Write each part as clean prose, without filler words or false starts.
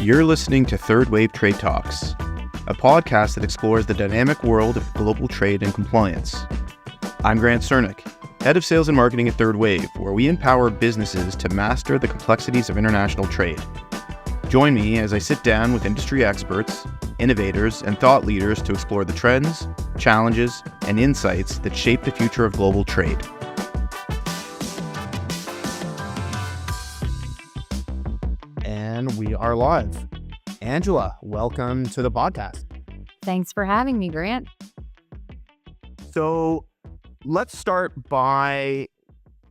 You're listening to 3rdwave Trade Talks, a podcast that explores the dynamic world of global trade and compliance. I'm Grant Cernick, Head of Sales and Marketing at 3rdwave, where we empower businesses to master the complexities of international trade. Join me as I sit down with industry experts, innovators, and thought leaders to explore the trends, challenges, and insights that shape the future of global trade. And we are live. Angela, welcome to the podcast. Thanks for having me, Grant. So let's start by,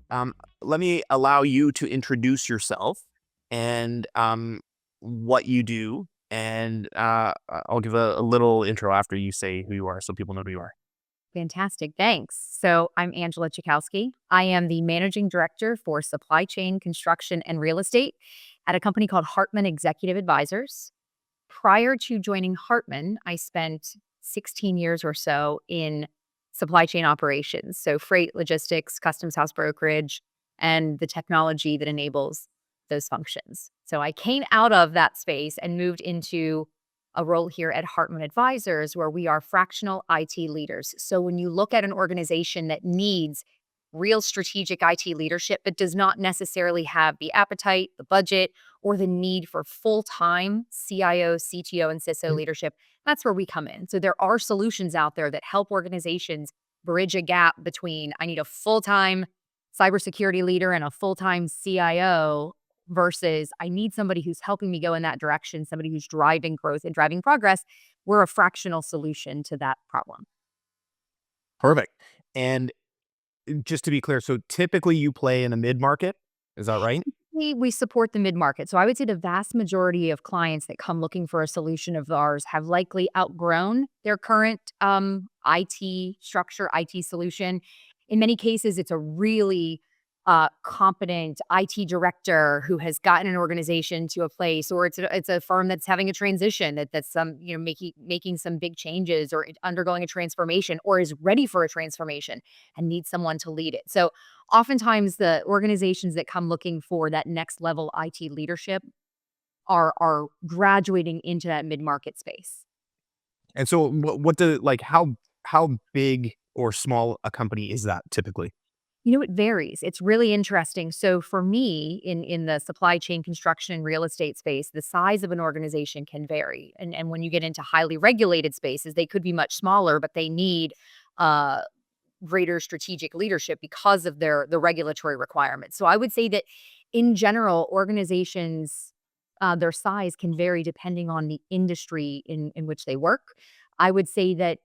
let me allow you to introduce yourself and what you do. And I'll give a little intro after you say who you are so people know who you are. Fantastic. Thanks. So I'm Angela Czajkowski. I am the Managing Director for Supply Chain, Construction, and Real Estate at a company called Hartman Executive Advisors. Prior to joining Hartman, I spent 16 years or so in supply chain operations. So freight, logistics, customs house brokerage, and the technology that enables those functions. So I came out of that space and moved into a role here at Hartman Advisors, where we are fractional IT leaders. So when you look at an organization that needs real strategic IT leadership, but does not necessarily have the appetite, the budget, or the need for full-time CIO, CTO, and CISO leadership, that's where we come in. So there are solutions out there that help organizations bridge a gap between I need a full-time cybersecurity leader and a full-time CIO versus I need somebody who's helping me go in that direction, somebody who's driving growth and driving progress. We're a fractional solution to that problem. Perfect. And just to be clear, so typically you play in a mid-market, is that right? We support the mid-market. So I would say the vast majority of clients that come looking for a solution of ours have likely outgrown their current IT structure, IT solution. In many cases, it's a really competent IT director who has gotten an organization to a place, or it's a firm that's having a transition, that's making some big changes or undergoing a transformation, or is ready for a transformation and needs someone to lead it. So oftentimes the organizations that come looking for that next level IT leadership are graduating into that mid-market space. And so how big or small a company is that typically? It varies. It's really interesting. So for me, in the supply chain, construction, and real estate space, the size of an organization can vary. And when you get into highly regulated spaces, they could be much smaller, but they need greater strategic leadership because of the regulatory requirements. So I would say that in general, organizations, their size can vary depending on the industry in which they work. I would say that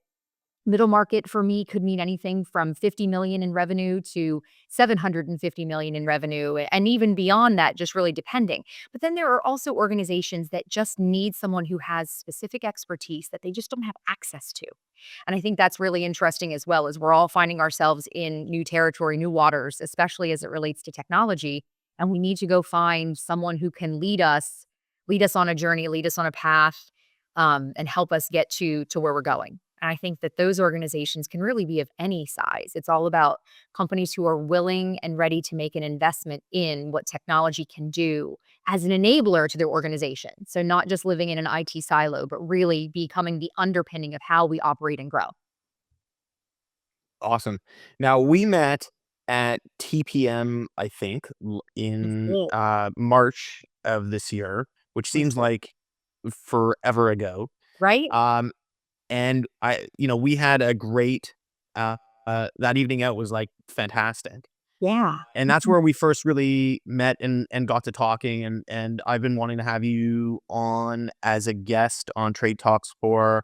middle market for me could mean anything from 50 million in revenue to 750 million in revenue, and even beyond that, just really depending. But then there are also organizations that just need someone who has specific expertise that they just don't have access to. And I think that's really interesting as well, as we're all finding ourselves in new territory, new waters, especially as it relates to technology. And we need to go find someone who can lead us on a journey, lead us on a path, and help us get to where we're going. And I think that those organizations can really be of any size. It's all about companies who are willing and ready to make an investment in what technology can do as an enabler to their organization. So not just living in an IT silo, but really becoming the underpinning of how we operate and grow. Awesome. Now we met at TPM, I think, in March of this year, which seems like forever ago. Right? And we had a great, that evening out was like fantastic. Yeah. And that's where we first really met and got to talking. And I've been wanting to have you on as a guest on Trade Talks for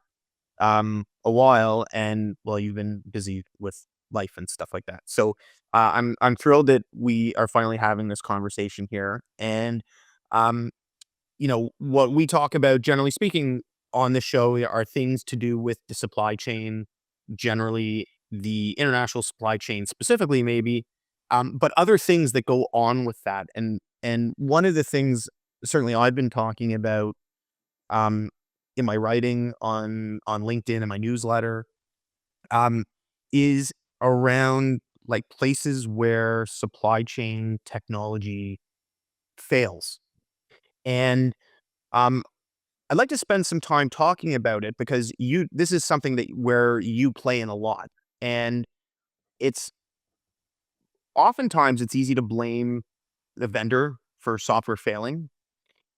a while. And well, you've been busy with life and stuff like that. So I'm thrilled that we are finally having this conversation here. And what we talk about, generally speaking, on this show are things to do with the supply chain, generally the international supply chain specifically, maybe, but other things that go on with that. And one of the things certainly I've been talking about in my writing on LinkedIn and my newsletter is around like places where supply chain technology fails. And I'd like to spend some time talking about it because this is something where you play in a lot. And it's oftentimes it's easy to blame the vendor for software failing.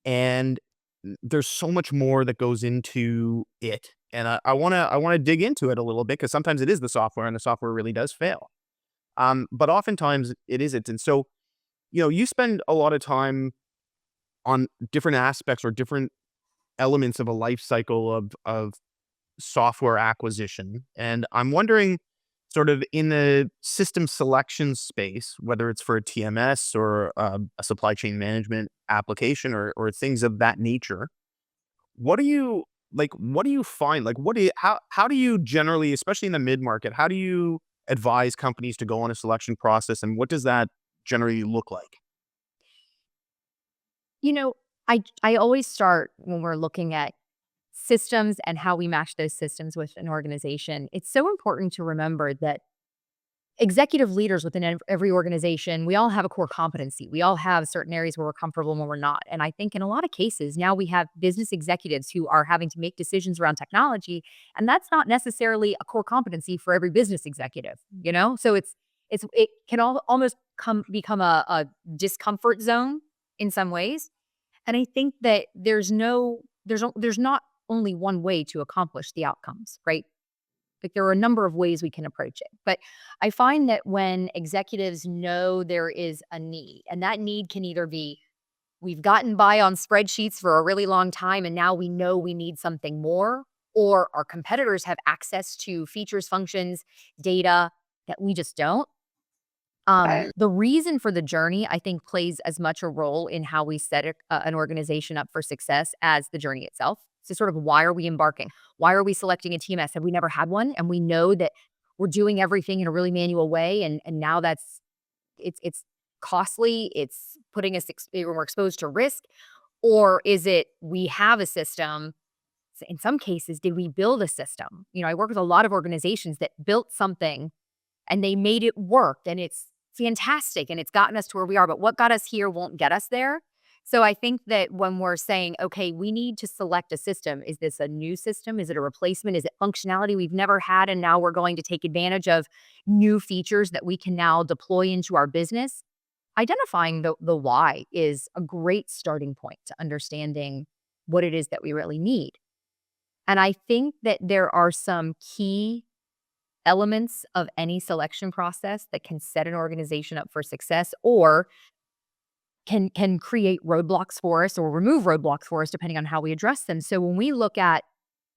And there's so much more that goes into it. And I wanna dig into it a little bit because sometimes it is the software and the software really does fail. But oftentimes it isn't. And so, you spend a lot of time on different aspects or different elements of a life cycle of software acquisition. And I'm wondering, sort of in the system selection space, whether it's for a TMS or a supply chain management application or things of that nature, what do you what do you find? How do you generally, especially in the mid-market, how do you advise companies to go on a selection process, and what does that generally look like? You know, I always start when we're looking at systems and how we match those systems with an organization. It's so important to remember that executive leaders within every organization, we all have a core competency. We all have certain areas where we're comfortable and where we're not. And I think in a lot of cases, now we have business executives who are having to make decisions around technology. And that's not necessarily a core competency for every business executive, you know? So it can almost become a discomfort zone in some ways. And I think that there's not only one way to accomplish the outcomes, right? Like there are a number of ways we can approach it. But I find that when executives know there is a need, and that need can either be we've gotten by on spreadsheets for a really long time and now we know we need something more, or our competitors have access to features, functions, data that we just don't. The reason for the journey, I think, plays as much a role in how we set an organization up for success as the journey itself. So sort of why are we embarking? Why are we selecting a TMS? Have we never had one? And we know that we're doing everything in a really manual way. And now it's costly. It's putting us, we're exposed to risk. Or is it we have a system? In some cases, did we build a system? I work with a lot of organizations that built something and they made it work and it's fantastic and it's gotten us to where we are. But what got us here won't get us there. So I think that when we're saying, okay, we need to select a system, is this a new system? Is it a replacement? Is it functionality we've never had? And now we're going to take advantage of new features that we can now deploy into our business. Identifying the why is a great starting point to understanding what it is that we really need. And I think that there are some key elements of any selection process that can set an organization up for success or can create roadblocks for us or remove roadblocks for us depending on how we address them. So when we look at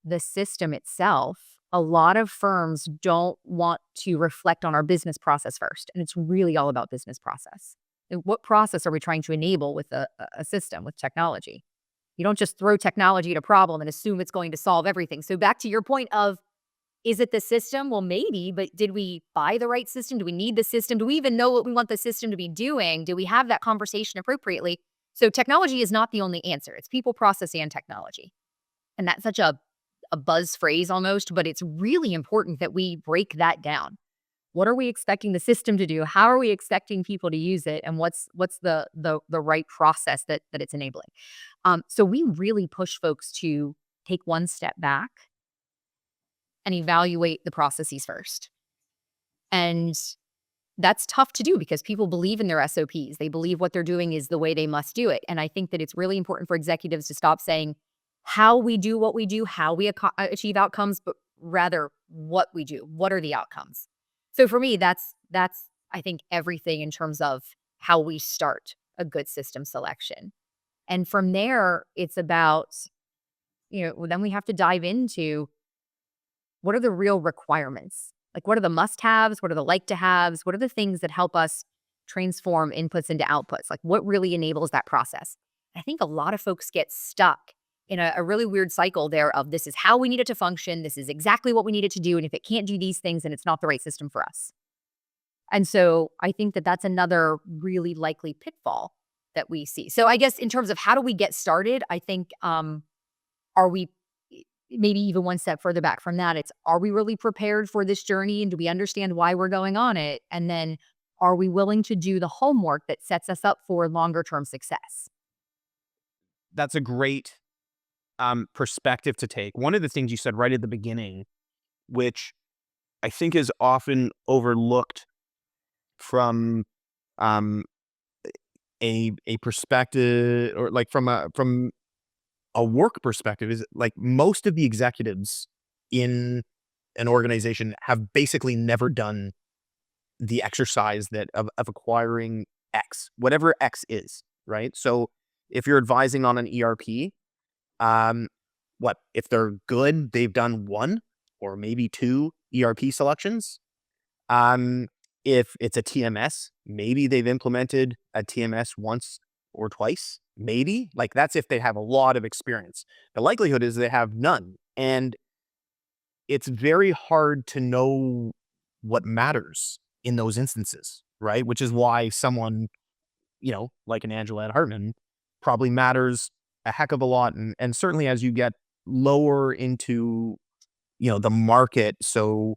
the system itself, a lot of firms don't want to reflect on our business process first. And it's really all about business process. And what process are we trying to enable with a system, with technology? You don't just throw technology at a problem and assume it's going to solve everything. So back to your point of, is it the system? Well, maybe, but did we buy the right system? Do we need the system? Do we even know what we want the system to be doing? Do we have that conversation appropriately? So technology is not the only answer. It's people, process, and technology. And that's such a buzz phrase almost, but it's really important that we break that down. What are we expecting the system to do? How are we expecting people to use it? And what's the right process that it's enabling? So we really push folks to take one step back and evaluate the processes first. And that's tough to do because people believe in their SOPs. They believe what they're doing is the way they must do it. And I think that it's really important for executives to stop saying how we do what we do, how we achieve outcomes, but rather what we do. What are the outcomes? So for me, that's I think everything in terms of how we start a good system selection. And from there, it's about, then we have to dive into what are the real requirements? Like, what are the must-haves? What are the like-to-haves? What are the things that help us transform inputs into outputs? Like, what really enables that process? I think a lot of folks get stuck in a really weird cycle there of this is how we need it to function. This is exactly what we need it to do. And if it can't do these things, then it's not the right system for us. And so I think that that's another really likely pitfall that we see. So I guess in terms of how do we get started, I think, are we maybe even one step further back from that? It's, are we really prepared for this journey? And do we understand why we're going on it? And then are we willing to do the homework that sets us up for longer term success? That's a great perspective to take. One of the things you said right at the beginning, which I think is often overlooked from um, a perspective, or like from a work perspective, is like most of the executives in an organization have basically never done the exercise that of acquiring X, whatever X is, right? So if you're advising on an ERP, um, what if they're good, they've done one or maybe two ERP selections. Um, if it's a TMS, maybe they've implemented a TMS once or twice, maybe. Like that's if they have a lot of experience. The likelihood is they have none. And it's very hard to know what matters in those instances, right? Which is why someone, like an Angela at Hartman probably matters a heck of a lot. And certainly as you get lower into, the market, so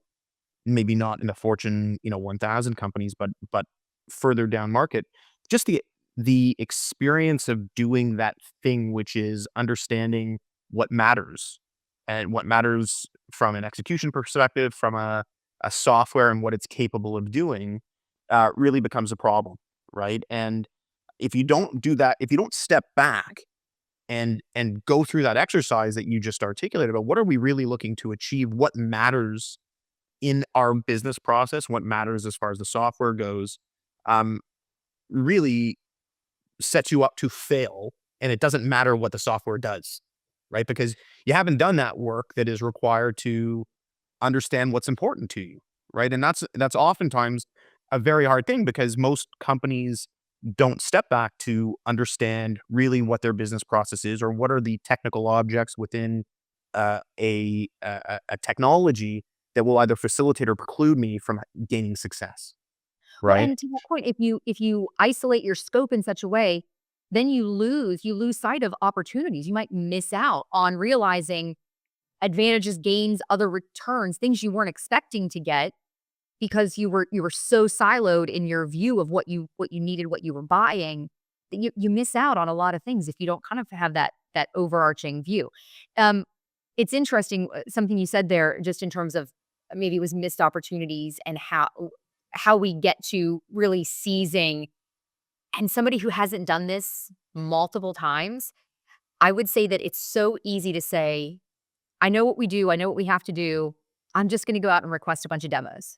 maybe not in the Fortune, 1000 companies, but further down market, just the experience of doing that thing, which is understanding what matters and what matters from an execution perspective, from a software and what it's capable of doing, really becomes a problem, right? And if you don't do that, if you don't step back and go through that exercise that you just articulated about what are we really looking to achieve, what matters in our business process, what matters as far as the software goes, um, really sets you up to fail. And it doesn't matter what the software does, right? Because you haven't done that work that is required to understand what's important to you, right? And that's oftentimes a very hard thing because most companies don't step back to understand really what their business process is or what are the technical objects within a technology that will either facilitate or preclude me from gaining success, Well, right? and to that point, if you isolate your scope in such a way, then you lose sight of opportunities. You might miss out on realizing advantages, gains, other returns, things you weren't expecting to get because you were so siloed in your view of what you needed, what you were buying, that you miss out on a lot of things if you don't kind of have that overarching view. Um, it's interesting, something you said there, just in terms of maybe it was missed opportunities and how we get to really seizing. And somebody who hasn't done this multiple times, I would say that it's so easy to say, I know what we do, I know what we have to do. I'm just going to go out and request a bunch of demos.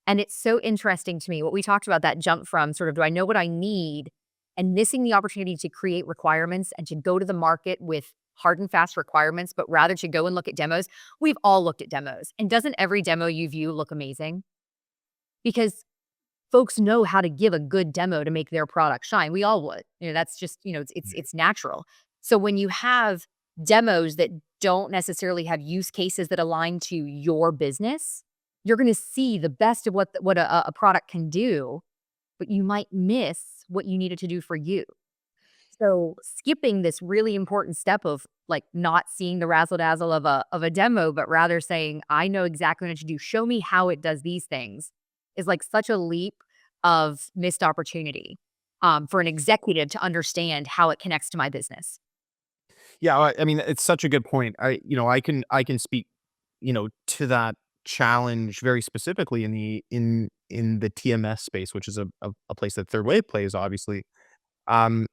And it's so interesting to me what we talked about, that jump from sort of, do I know what I need, and missing the opportunity to create requirements and to go to the market with hard and fast requirements, but rather to go and look at demos. We've all looked at demos. And doesn't every demo you view look amazing? Because folks know how to give a good demo to make their product shine. We all would. That's just, it's natural. So when you have demos that don't necessarily have use cases that align to your business, you're going to see the best of what a product can do, but you might miss what you needed to do for you. So skipping this really important step of like not seeing the razzle dazzle of a demo, but rather saying, I know exactly what to do. Show me how it does these things, is like such a leap of missed opportunity for an executive to understand how it connects to my business. Yeah, I mean, it's such a good point. I can speak, to that challenge very specifically in the TMS space, which is a place that 3rd Wave plays, obviously. Um,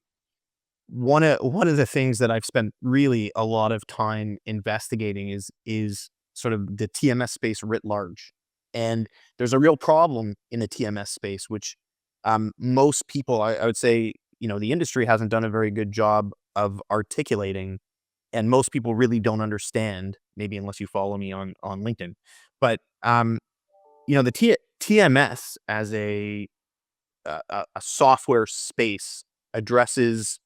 one of the things that I've spent really a lot of time investigating is sort of the TMS space writ large. And there's a real problem in the TMS space, which most people, I would say, the industry hasn't done a very good job of articulating, and most people really don't understand, maybe unless you follow me on LinkedIn. But the TMS as a software space addresses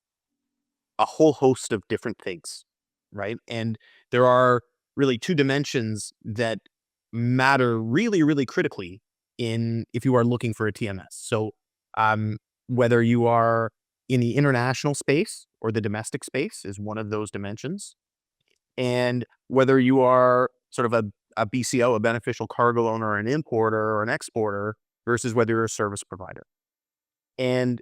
a whole host of different things, right? And there are really two dimensions that matter really, really critically in if you are looking for a TMS. So whether you are in the international space or the domestic space is one of those dimensions. And whether you are sort of a BCO, a beneficial cargo owner, an importer or an exporter, versus whether you're a service provider. And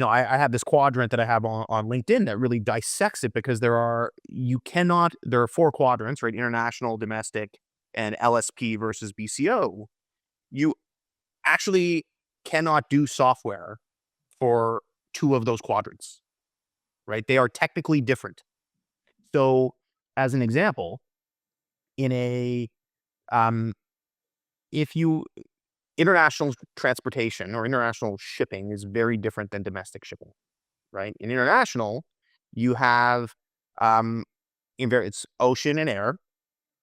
I have this quadrant that I have on LinkedIn that really dissects it, because there are 4 quadrants, right? International, domestic, and LSP versus BCO. You actually cannot do software for 2 of those quadrants, right? They are technically different. So as an example, in a, um, if you, international transportation or international shipping is very different than domestic shipping, right? In international, you have, it's ocean and air,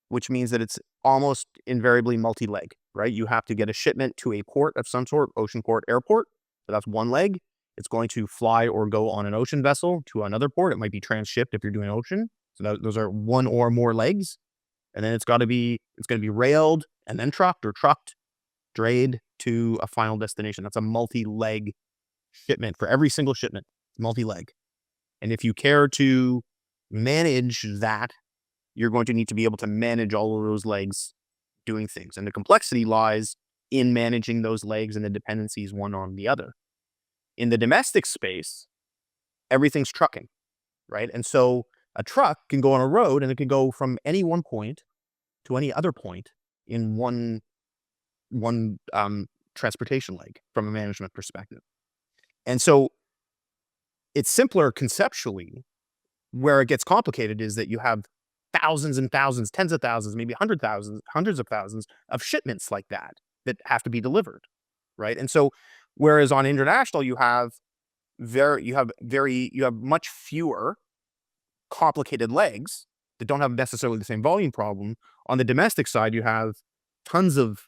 which means that it's almost invariably multi-leg, right? You have to get a shipment to a port of some sort, ocean port, airport. So that's one leg. It's going to fly or go on an ocean vessel to another port. It might be transshipped if you're doing ocean. So those are one or more legs. And then it's going to be railed and then trucked, or trucked, drayed to a final destination. That's a multi-leg shipment. For every single shipment, multi-leg. And if you care to manage that, you're going to need to be able to manage all of those legs doing things. And the complexity lies in managing those legs and the dependencies one on the other. In the domestic space, everything's trucking, right? And so a truck can go on a road, and it can go from any one point to any other point in one transportation leg from a management perspective. And so it's simpler conceptually. Where it gets complicated is that you have thousands and thousands, tens of thousands, maybe hundreds of thousands of shipments like that have to be delivered, right? And so, whereas on international you have much fewer complicated legs that don't have necessarily the same volume problem. On the domestic side, you have tons of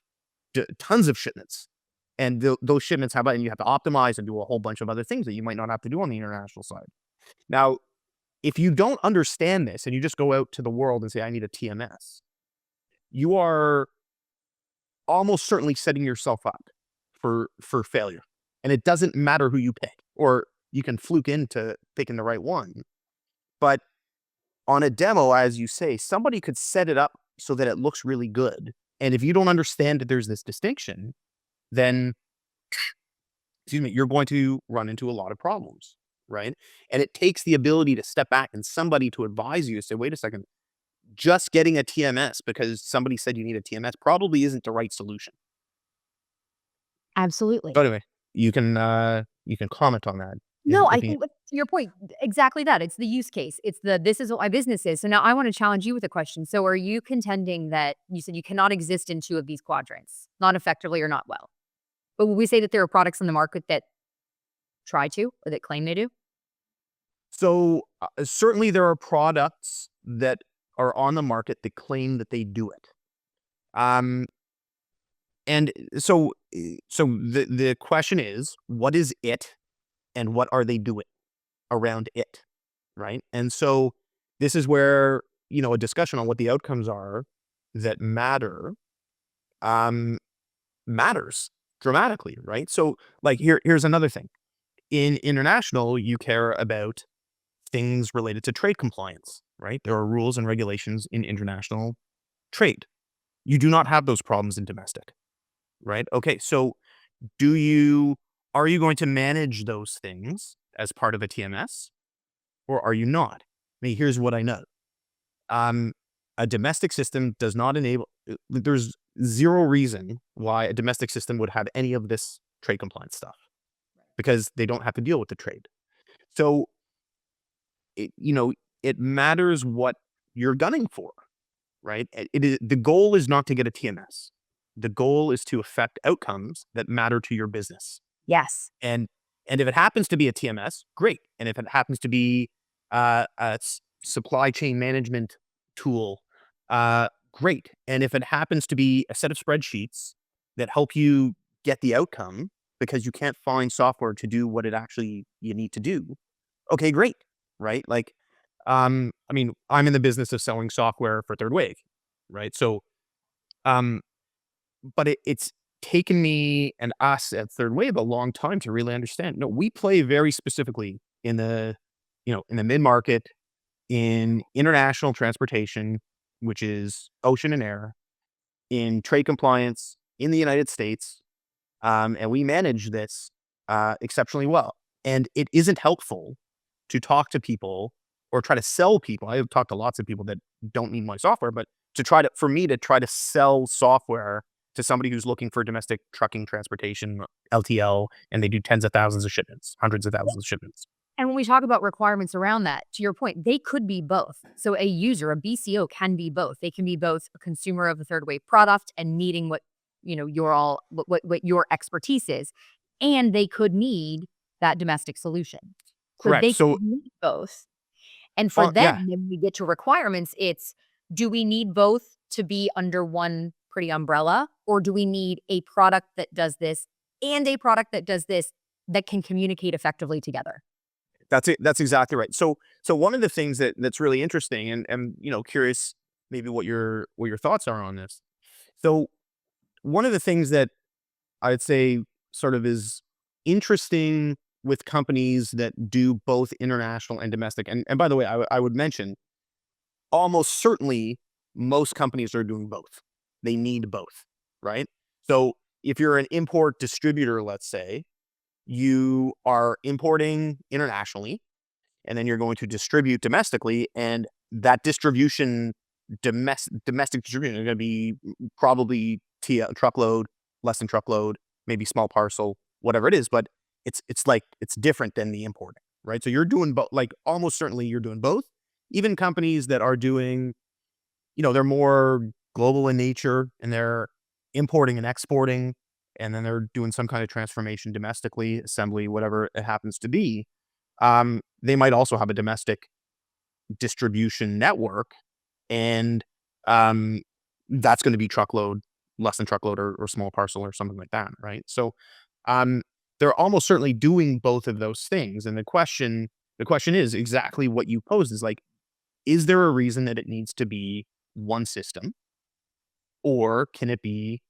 shipments, and those shipments and you have to optimize and do a whole bunch of other things that you might not have to do on the international side. Now, if you don't understand this and you just go out to the world and say, I need a TMS, you are almost certainly setting yourself up for failure. And it doesn't matter who you pick, or you can fluke into picking the right one. But on a demo, as you say, somebody could set it up so that it looks really good. And if you don't understand that there's this distinction, then, you're going to run into a lot of problems. Right. And it takes the ability to step back and somebody to advise you to say, wait a second, just getting a TMS because somebody said you need a TMS probably isn't the right solution. Absolutely. So anyway, you can comment on that. No, I think to your point, exactly that. It's the use case. It's this is what my business is. So now I want to challenge you with a question. So are you contending that you said you cannot exist in 2 of these quadrants, not effectively or not well? But would we say that there are products on the market that try to, or that claim they do? So certainly there are products that are on the market that claim that they do it. And so the question is, what is it and what are they doing around it, right? And so this is where, a discussion on what the outcomes are that matters dramatically, right? So like here's another thing. In international, you care about things related to trade compliance, right? There are rules and regulations in international trade. You do not have those problems in domestic, right? Okay, so are you going to manage those things as part of a TMS, or are you not? I mean, here's what I know. A domestic system does not enable, there's zero reason why a domestic system would have any of this trade compliance stuff, because they don't have to deal with the trade. So it matters what you're gunning for, right? The goal is not to get a TMS. The goal is to affect outcomes that matter to your business. Yes. And if it happens to be a TMS, great. And if it happens to be a supply chain management tool, great. And if it happens to be a set of spreadsheets that help you get the outcome because you can't find software to do what you need to do, okay, great. Right? Like, I'm in the business of selling software for 3rdwave, right? So, but it's taken me and us at 3rdwave a long time to really understand. No, we play very specifically in the mid-market, in international transportation, which is ocean and air, in trade compliance in the United States, and we manage this exceptionally well. And it isn't helpful to talk to people or try to sell people. I have talked to lots of people that don't need my software, but for me to try to sell software to somebody who's looking for domestic trucking transportation, LTL, and they do tens of thousands of shipments, hundreds of thousands of shipments. And when we talk about requirements around that, to your point, they could be both. So a user, a BCO can be both. They can be both a consumer of a third wave product and needing what, what your expertise is. And they could need that domestic solution. So Correct. they So could need both. And for them, when we get to requirements, it's, do we need both to be under one pretty umbrella? Or do we need a product that does this and a product that does this that can communicate effectively together? That's it. That's exactly right. So one of the things that's really interesting and curious maybe what your thoughts are on this. So one of the things that I'd say sort of is interesting with companies that do both international and domestic, and by the way, I would mention almost certainly most companies are doing both. They need both, right? So if you're an import distributor, let's say, you are importing internationally and then you're going to distribute domestically, and that distribution, domestic distribution is going to be probably truckload, less than truckload, maybe small parcel, whatever it is, but it's different than the importing, right? So you're doing both, like almost certainly you're doing both. Even companies that are doing, they're more global in nature and they're importing and exporting, and then they're doing some kind of transformation domestically, assembly, whatever it happens to be. They might also have a domestic distribution network, and that's going to be truckload, less than truckload, or small parcel or something like that, right? So they're almost certainly doing both of those things. And the question is exactly what you posed, is like, is there a reason that it needs to be one system, or can it be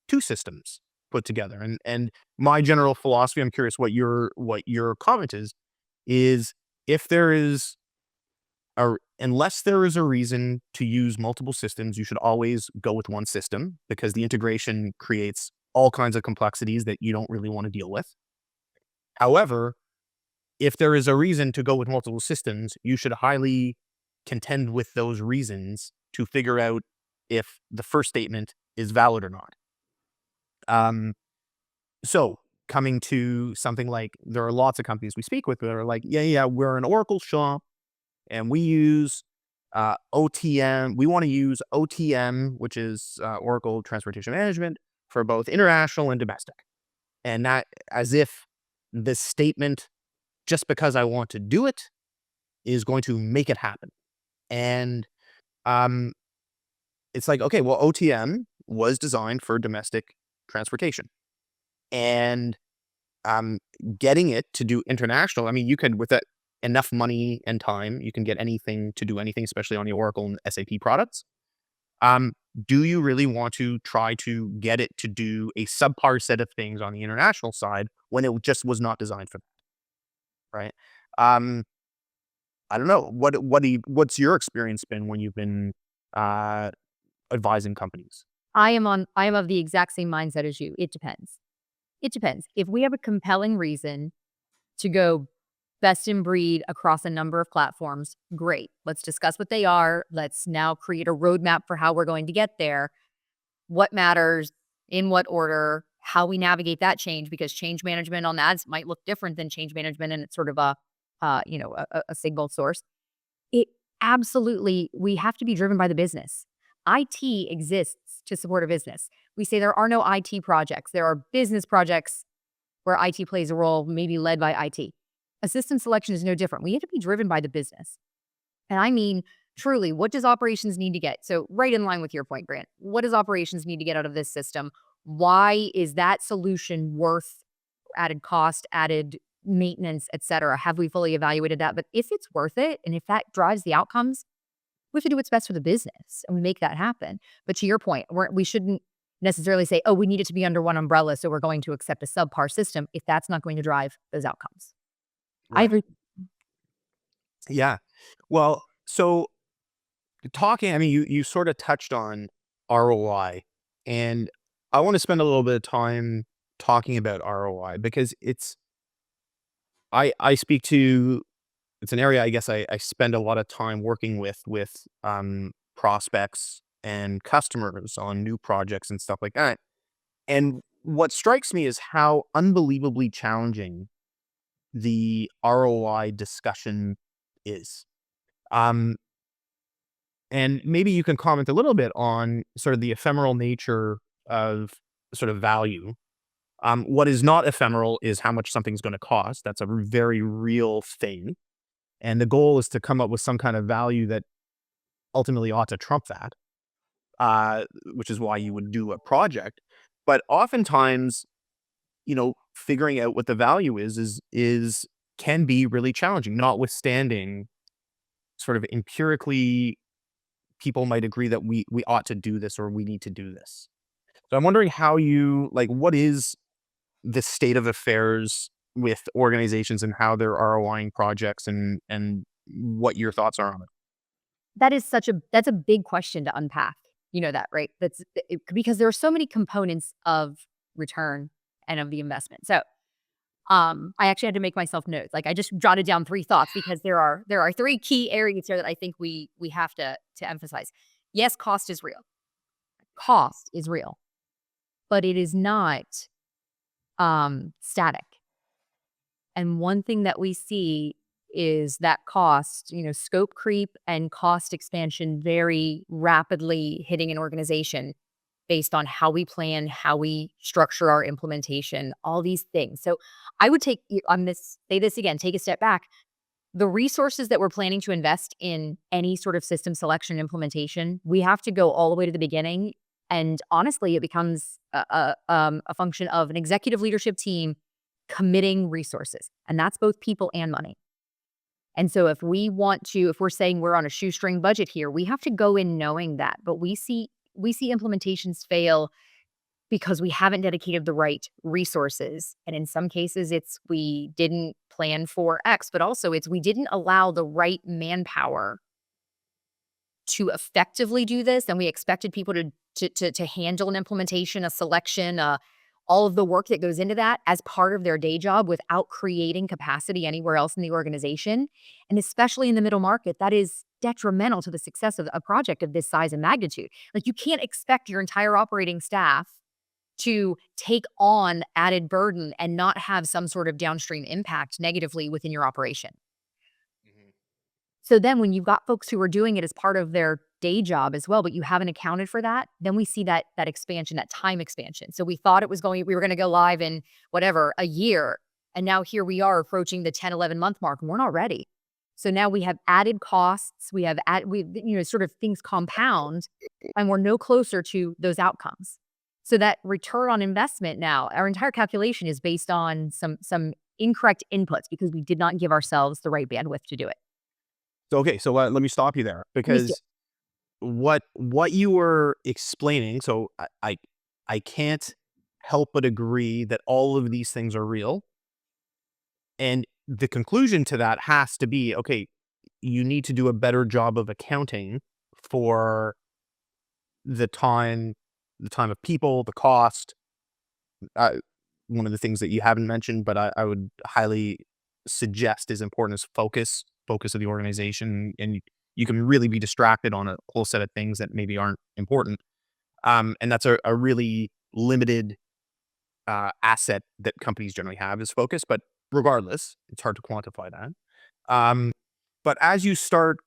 two systems put together? And my general philosophy, I'm curious what your comment is if there is unless there is a reason to use multiple systems, you should always go with one system, because the integration creates all kinds of complexities that you don't really want to deal with. However, if there is a reason to go with multiple systems, you should highly contend with those reasons to figure out if the first statement is valid or not. So coming to something like, there are lots of companies we speak with that are like, yeah, we're an Oracle shop and we use OTM. We want to use OTM, which is Oracle Transportation Management, for both international and domestic. And that, as if this statement, just because I want to do it, is going to make it happen. And it's like, okay, well, OTM was designed for domestic transportation. And getting it to do international, I mean, you could, with that enough money and time, you can get anything to do anything, especially on the Oracle and SAP products. Do you really want to try to get it to do a subpar set of things on the international side when it just was not designed for that, right? I don't know. What's your experience been when you've been advising companies? I am of the exact same mindset as you. It depends. It depends. If we have a compelling reason to go best in breed across a number of platforms, great. Let's discuss what they are. Let's now create a roadmap for how we're going to get there. What matters, in what order, how we navigate that change, because change management on that might look different than change management and it's sort of a single source. It absolutely, we have to be driven by the business. IT exists to support a business. We say there are no IT projects. There are business projects where IT plays a role, maybe led by IT. A system selection is no different. We have to be driven by the business. And I mean, truly, what does operations need to get? So right in line with your point, Grant, what does operations need to get out of this system? Why is that solution worth added cost, added maintenance, et cetera? Have we fully evaluated that? But if it's worth it, and if that drives the outcomes, we have to do what's best for the business and we make that happen. But to your point, we shouldn't necessarily say, oh, we need it to be under one umbrella, so we're going to accept a subpar system if that's not going to drive those outcomes. Right. I agree. Yeah. Well, so talking, I mean, you sort of touched on ROI, and I want to spend a little bit of time talking about ROI because it's I speak to, it's an area I guess I spend a lot of time working with prospects and customers on new projects and stuff like that. And what strikes me is how unbelievably challenging the ROI discussion is. Um, and maybe you can comment a little bit on sort of the ephemeral nature of sort of value. What is not ephemeral is how much something's going to cost. That's a very real thing. And the goal is to come up with some kind of value that ultimately ought to trump that, which is why you would do a project. But oftentimes, figuring out what the value is can be really challenging, notwithstanding sort of empirically, people might agree that we ought to do this or we need to do this. So I'm wondering what is the state of affairs with organizations and how they're ROIing projects and what your thoughts are on it. That's a big question to unpack. You know that, right? Because there are so many components of return and of the investment. So, I actually had to make myself notes. Like I just jotted down 3 thoughts because there are 3 key areas here that I think we have to emphasize. Yes, cost is real. Cost is real, but it is not static. And one thing that we see is that cost, scope creep and cost expansion very rapidly hitting an organization based on how we plan, how we structure our implementation, all these things. So I would say this again, take a step back. The resources that we're planning to invest in any sort of system selection implementation, we have to go all the way to the beginning. And honestly, it becomes a function of an executive leadership team committing resources, and that's both people and money. And so if we're saying we're on a shoestring budget here, we have to go in knowing that. But we see implementations fail because we haven't dedicated the right resources. And in some cases, it's we didn't plan for X, but also it's we didn't allow the right manpower to effectively do this. And we expected people to handle an implementation, a selection, all of the work that goes into that as part of their day job without creating capacity anywhere else in the organization. And especially in the middle market, that is detrimental to the success of a project of this size and magnitude. Like you can't expect your entire operating staff to take on added burden and not have some sort of downstream impact negatively within your operation. Mhm. So then when you've got folks who are doing it as part of their day job as well, but you haven't accounted for that, then we see that expansion, that time expansion. So we thought we were going to go live in whatever, a year. And now here we are approaching the 10, 11 month mark and we're not ready. So now we have added costs, sort of things compound and we're no closer to those outcomes. So that return on investment now, our entire calculation is based on some incorrect inputs because we did not give ourselves the right bandwidth to do it. So, okay, so let me stop you there Please do. because what you were explaining, so I can't help but agree that all of these things are real. And the conclusion to that has to be, okay, you need to do a better job of accounting for the time of people, the cost. One of the things that you haven't mentioned, but I would highly suggest is important is focus of the organization. And you can really be distracted on a whole set of things that maybe aren't important. And that's a really limited asset that companies generally have is focus. But regardless, it's hard to quantify that. But as you start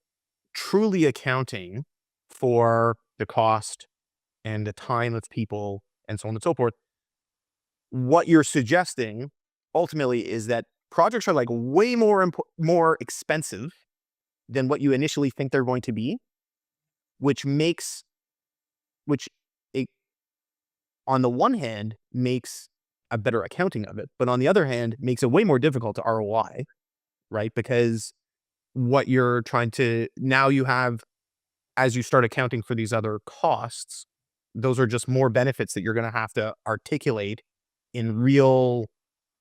truly accounting for the cost and the time of people and so on and so forth, what you're suggesting ultimately is that projects are like way more expensive than what you initially think they're going to be, which it, on the one hand makes a better accounting of it, but on the other hand makes it way more difficult to ROI, right? Because what you're trying to now you have, as you start accounting for these other costs, those are just more benefits that you're going to have to articulate in real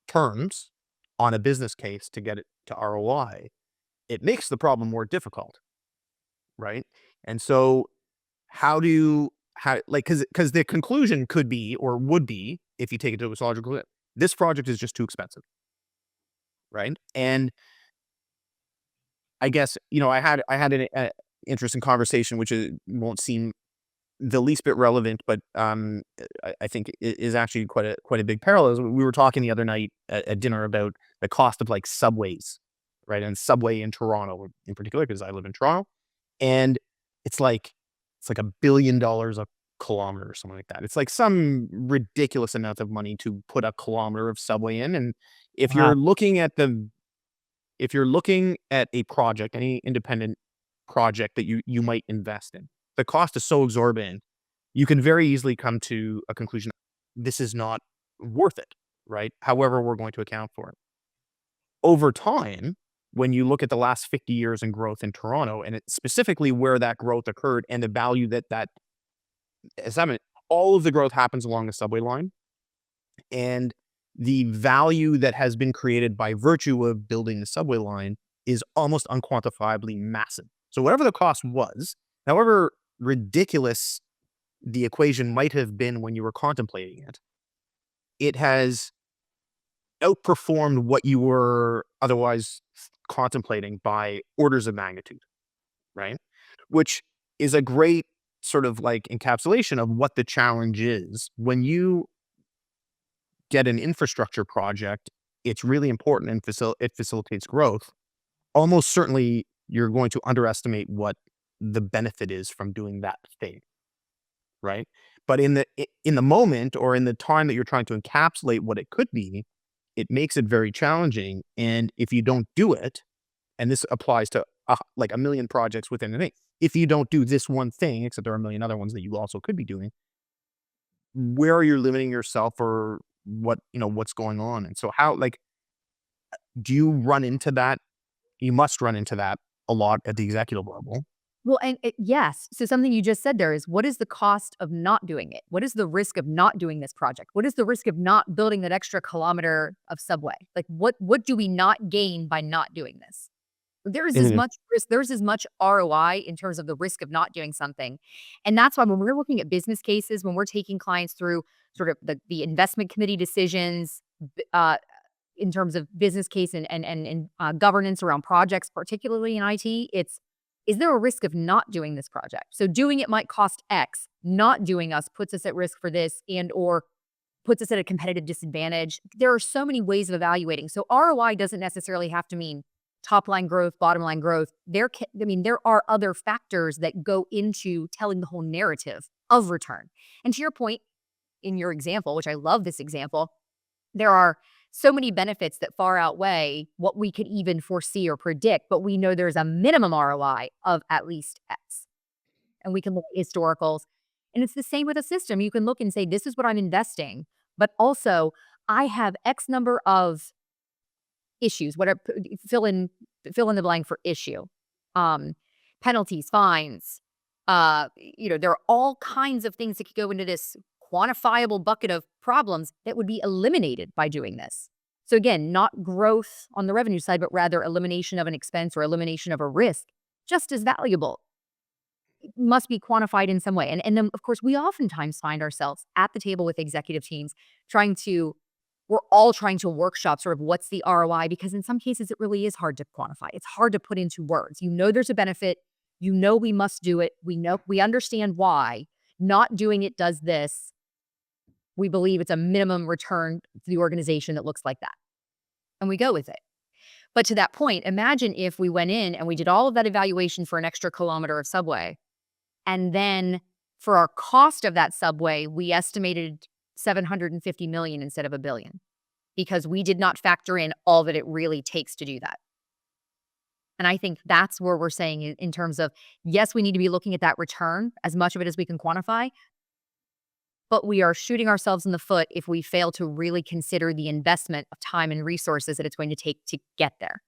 terms on a business case to get it to ROI. It makes the problem more difficult, right? And so because the conclusion could be or would be, if you take it to its logical, this project is just too expensive. right? And I guess, I had an interesting conversation, which won't seem the least bit relevant, but I think it is actually quite a big parallel. We were talking the other night at dinner about the cost of like subways, right? And subway in Toronto in particular, because I live in Toronto, and it's like $1 billion a kilometer or something like that. It's like some ridiculous amount of money to put a kilometer of subway in. And if Wow. you're looking at a project, any independent project that you might invest in, the cost is so exorbitant, you can very easily come to a conclusion, this is not worth it, right? However, we're going to account for it. Over time, when you look at the last 50 years in growth in Toronto, and specifically where that growth occurred and the value that as I mean, all of the growth happens along the subway line, and the value that has been created by virtue of building the subway line is almost unquantifiably massive. So whatever the cost was, however ridiculous the equation might have been when you were contemplating it, it has outperformed what you were otherwise contemplating by orders of magnitude, right? Which is a great sort of like encapsulation of what the challenge is. When you get an infrastructure project, it's really important and it facilitates growth. Almost certainly, you're going to underestimate what the benefit is from doing that thing, right? But in the moment, or in the time that you're trying to encapsulate what it could be, it makes it very challenging. And if you don't do it, and this applies to like a million projects within a thing, if you don't do this one thing, except there are a million other ones that you also could be doing, where are you limiting yourself, or what's going on? And so how, like, do you run into that? You must run into that a lot at the executive level. Well, and yes. So something you just said there is, what is the cost of not doing it? What is the risk of not doing this project? What is the risk of not building that extra kilometer of subway? Like, what do we not gain by not doing this? There is as Mhm. much risk, there's as much ROI in terms of the risk of not doing something. And that's why when we're looking at business cases, when we're taking clients through sort of the investment committee decisions, in terms of business case and governance around projects, particularly in IT, is there a risk of not doing this project? So doing it might cost X. Not doing us puts us at risk for this, and or puts us at a competitive disadvantage. There are so many ways of evaluating. So ROI doesn't necessarily have to mean top line growth, bottom line growth. There are other factors that go into telling the whole narrative of return. And to your point, in your example, which I love this example, there are so many benefits that far outweigh what we could even foresee or predict, but we know there's a minimum ROI of at least X. And we can look at historicals. And it's the same with a system. You can look and say, this is what I'm investing, but also I have X number of issues, whatever, fill in the blank for issue. Penalties, fines. There are all kinds of things that could go into this quantifiable bucket of problems that would be eliminated by doing this. So again, not growth on the revenue side, but rather elimination of an expense or elimination of a risk, just as valuable. It must be quantified in some way. And then, of course, we oftentimes find ourselves at the table with executive teams we're all trying to workshop sort of what's the ROI, because in some cases it really is hard to quantify. It's hard to put into words. There's a benefit. We must do it. We understand why. Not doing it does this. We believe it's a minimum return to the organization that looks like that. And we go with it. But to that point, imagine if we went in and we did all of that evaluation for an extra kilometer of subway. And then for our cost of that subway, we estimated $750 million instead of $1 billion, because we did not factor in all that it really takes to do that. And I think that's where we're saying in terms of, yes, we need to be looking at that return, as much of it as we can quantify, but we are shooting ourselves in the foot if we fail to really consider the investment of time and resources that it's going to take to get there.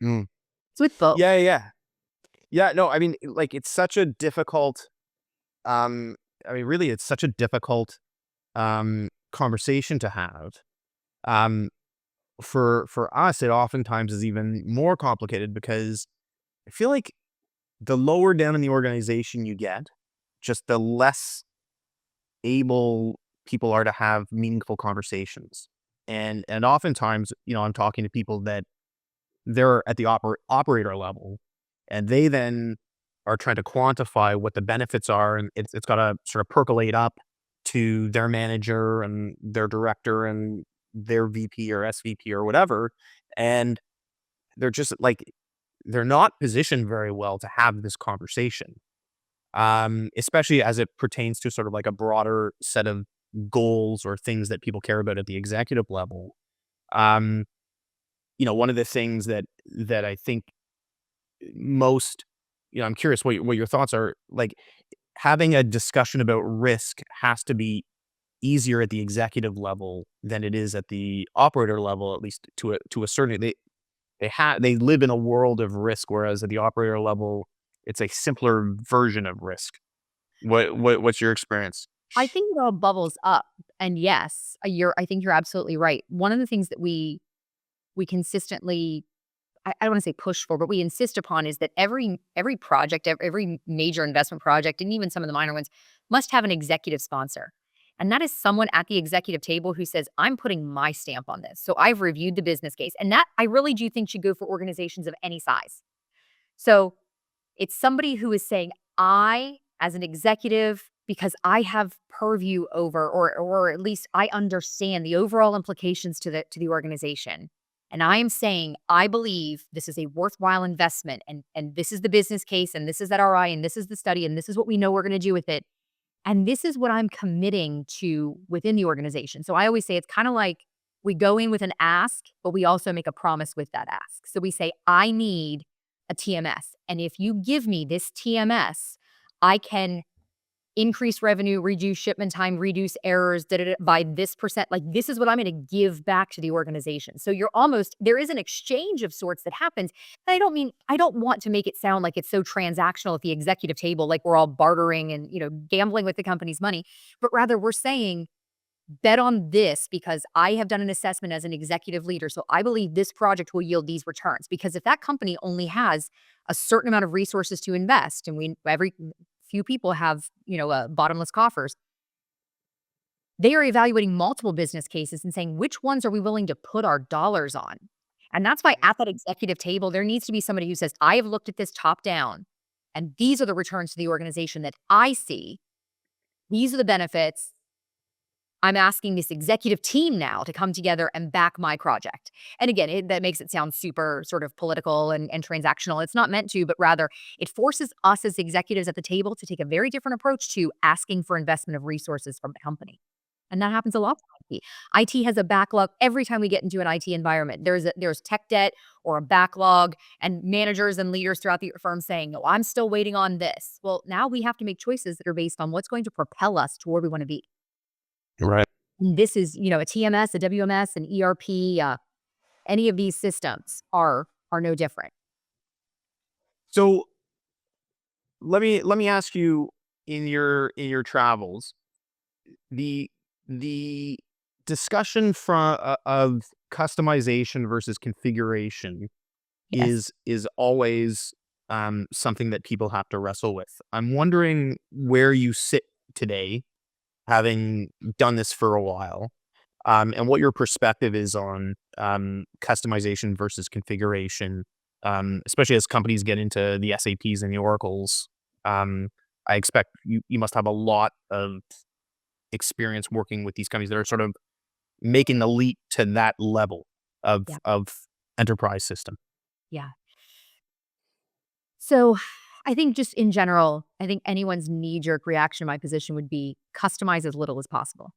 Mm. It's with both. Yeah, no, I mean, like, it's such a difficult, really, it's such a difficult conversation to have. For us, it oftentimes is even more complicated, because I feel like the lower down in the organization you get, just the less able people are to have meaningful conversations. And oftentimes, I'm talking to people that they're at the operator level, and they then are trying to quantify what the benefits are, and it's got to sort of percolate up to their manager and their director and their VP or SVP or whatever, and they're just like they're not positioned very well to have this conversation, especially as it pertains to sort of like a broader set of goals or things that people care about at the executive level. Um, one of the things that I think most, I'm curious what your thoughts are. Like having a discussion about risk has to be easier at the executive level than it is at the operator level, at least to a certain. They live in a world of risk, whereas at the operator level, it's a simpler version of risk. What's your experience? I think it all bubbles up. And yes, I think you're absolutely right. One of the things that we consistently, I don't want to say push for, but we insist upon is that every project, every major investment project, and even some of the minor ones, must have an executive sponsor. And that is someone at the executive table who says, I'm putting my stamp on this. So I've reviewed the business case. And that I really do think should go for organizations of any size. So it's somebody who is saying, I, as an executive, because I have purview over, or at least I understand the overall implications to the organization. And I am saying, I believe this is a worthwhile investment, and this is the business case, and this is that ROI, and this is the study, and this is what we know we're going to do with it. And this is what I'm committing to within the organization. So I always say it's kind of like we go in with an ask, but we also make a promise with that ask. So we say, I need a TMS. And if you give me this TMS, I can increase revenue, reduce shipment time, reduce errors by this percent. Like this is what I'm going to give back to the organization. So there is an exchange of sorts that happens. And I don't want to make it sound like it's so transactional at the executive table, like we're all bartering and, gambling with the company's money, but rather we're saying, bet on this because I have done an assessment as an executive leader. So I believe this project will yield these returns, because if that company only has a certain amount of resources to invest, and every few people have, bottomless coffers, they are evaluating multiple business cases and saying, which ones are we willing to put our dollars on? And that's why at that executive table, there needs to be somebody who says, I have looked at this top down, and these are the returns to the organization that I see. These are the benefits. I'm asking this executive team now to come together and back my project. And again, that makes it sound super sort of political and transactional. It's not meant to, but rather it forces us as executives at the table to take a very different approach to asking for investment of resources from the company. And that happens a lot with IT. IT has a backlog. Every time we get into an IT environment, there's tech debt or a backlog, and managers and leaders throughout the firm saying, no, I'm still waiting on this. Well, now we have to make choices that are based on what's going to propel us to where we want to be. Right. And this is, a TMS, a WMS, an ERP, any of these systems are no different. So let me ask you, in your travels, the discussion of customization versus configuration Yes. is always something that people have to wrestle with. I'm wondering where you sit today, having done this for a while, and what your perspective is on customization versus configuration, especially as companies get into the SAPs and the Oracles. I expect you must have a lot of experience working with these companies that are sort of making the leap to that level of Yeah. enterprise system. Yeah. So I think just in general, I think anyone's knee-jerk reaction to my position would be customize as little as possible.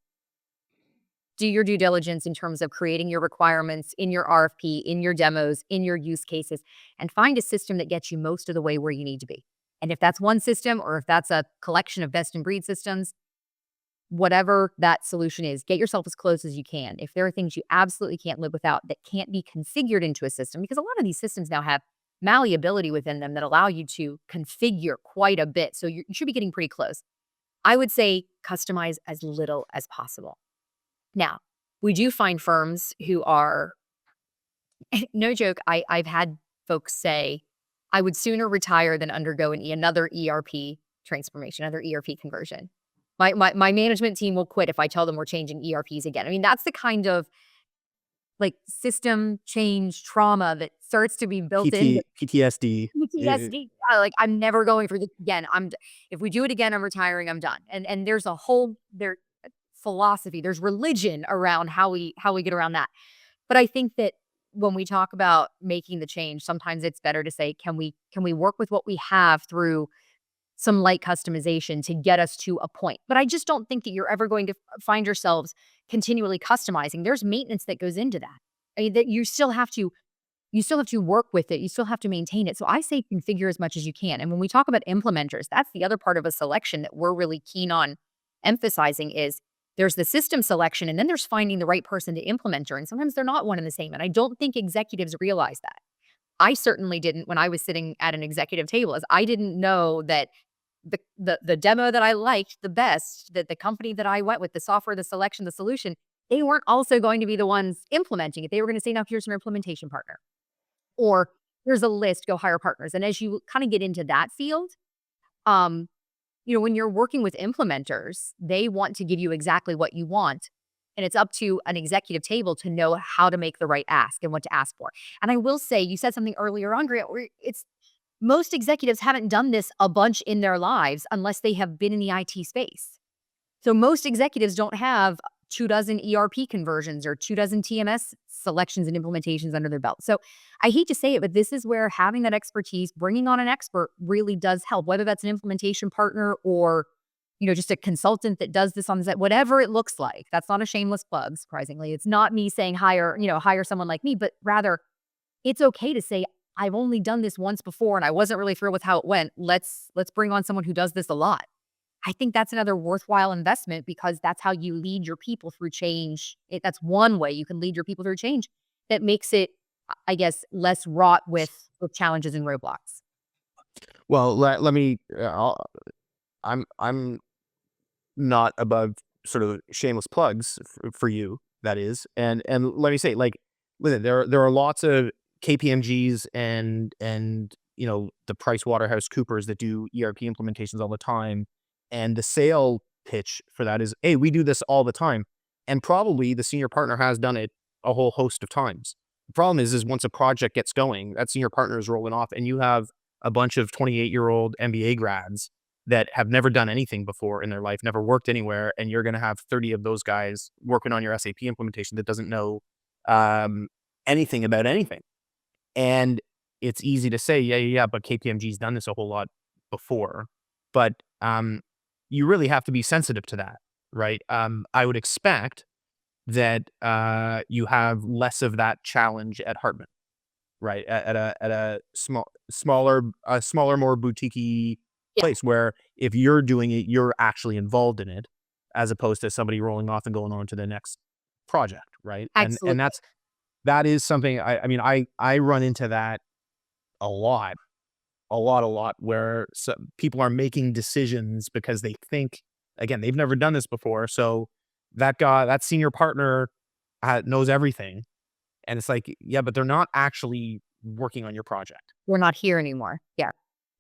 Do your due diligence in terms of creating your requirements in your RFP, in your demos, in your use cases, and find a system that gets you most of the way where you need to be. And if that's one system, or if that's a collection of best in breed systems, whatever that solution is, get yourself as close as you can. If there are things you absolutely can't live without that can't be configured into a system, because a lot of these systems now have malleability within them that allow you to configure quite a bit. So you should be getting pretty close. I would say customize as little as possible. Now, we do find firms who are, no joke, I've had folks say, I would sooner retire than undergo another ERP transformation, another ERP conversion. My management team will quit if I tell them we're changing ERPs again. I mean, that's the kind of like system change trauma that starts to be built into PTSD. PTSD. Like, I'm never going through this again. If we do it again, I'm retiring. I'm done. And there's a whole philosophy. There's religion around how we get around that. But I think that when we talk about making the change, sometimes it's better to say, can we work with what we have through some light customization to get us to a point? But I just don't think that you're ever going to find yourselves continually customizing. There's maintenance that goes into that. I mean, that you still have to work with it. You still have to maintain it. So I say configure as much as you can. And when we talk about implementers, that's the other part of a selection that we're really keen on emphasizing is there's the system selection, and then there's finding the right person to implement her. And sometimes they're not one and the same. And I don't think executives realize that. I certainly didn't when I was sitting at an executive table, as I didn't know that the demo that I liked the best, that the company that I went with, the software, the selection, the solution, they weren't also going to be the ones implementing it. They were going to say, now here's your implementation partner. Or here's a list, go hire partners. And as you kind of get into that field, when you're working with implementers, they want to give you exactly what you want. And it's up to an executive table to know how to make the right ask and what to ask for. And I will say, you said something earlier on, Grant, where most executives haven't done this a bunch in their lives unless they have been in the IT space. So most executives don't have 24 ERP conversions or 24 TMS selections and implementations under their belt. So I hate to say it, but this is where having that expertise, bringing on an expert really does help, whether that's an implementation partner or, just a consultant that does this on the side, whatever it looks like. That's not a shameless plug, surprisingly. It's not me saying hire someone like me, but rather it's okay to say, I've only done this once before and I wasn't really thrilled with how it went. Let's bring on someone who does this a lot. I think that's another worthwhile investment because that's how you lead your people through change. That's one way you can lead your people through change that makes it, I guess, less wrought with challenges and roadblocks. Well, let me. I'm not above sort of shameless plugs for you. That is, and let me say, like, listen, there are lots of KPMGs and the PricewaterhouseCoopers that do ERP implementations all the time. And the sale pitch for that is, hey, we do this all the time. And probably the senior partner has done it a whole host of times. The problem is once a project gets going, that senior partner is rolling off and you have a bunch of 28-year-old MBA grads that have never done anything before in their life, never worked anywhere. And you're going to have 30 of those guys working on your SAP implementation that doesn't know anything about anything. And it's easy to say, yeah, but KPMG's done this a whole lot before. But you really have to be sensitive to that, right? I would expect that you have less of that challenge at Hartman, right? At a smaller, more boutique-y place where if you're doing it, you're actually involved in it, as opposed to somebody rolling off and going on to the next project, right? Absolutely. And that is something. I run into that a lot, where people are making decisions because they think, again, they've never done this before. So that senior partner knows everything. And it's like, yeah, but they're not actually working on your project. We're not here anymore. Yeah.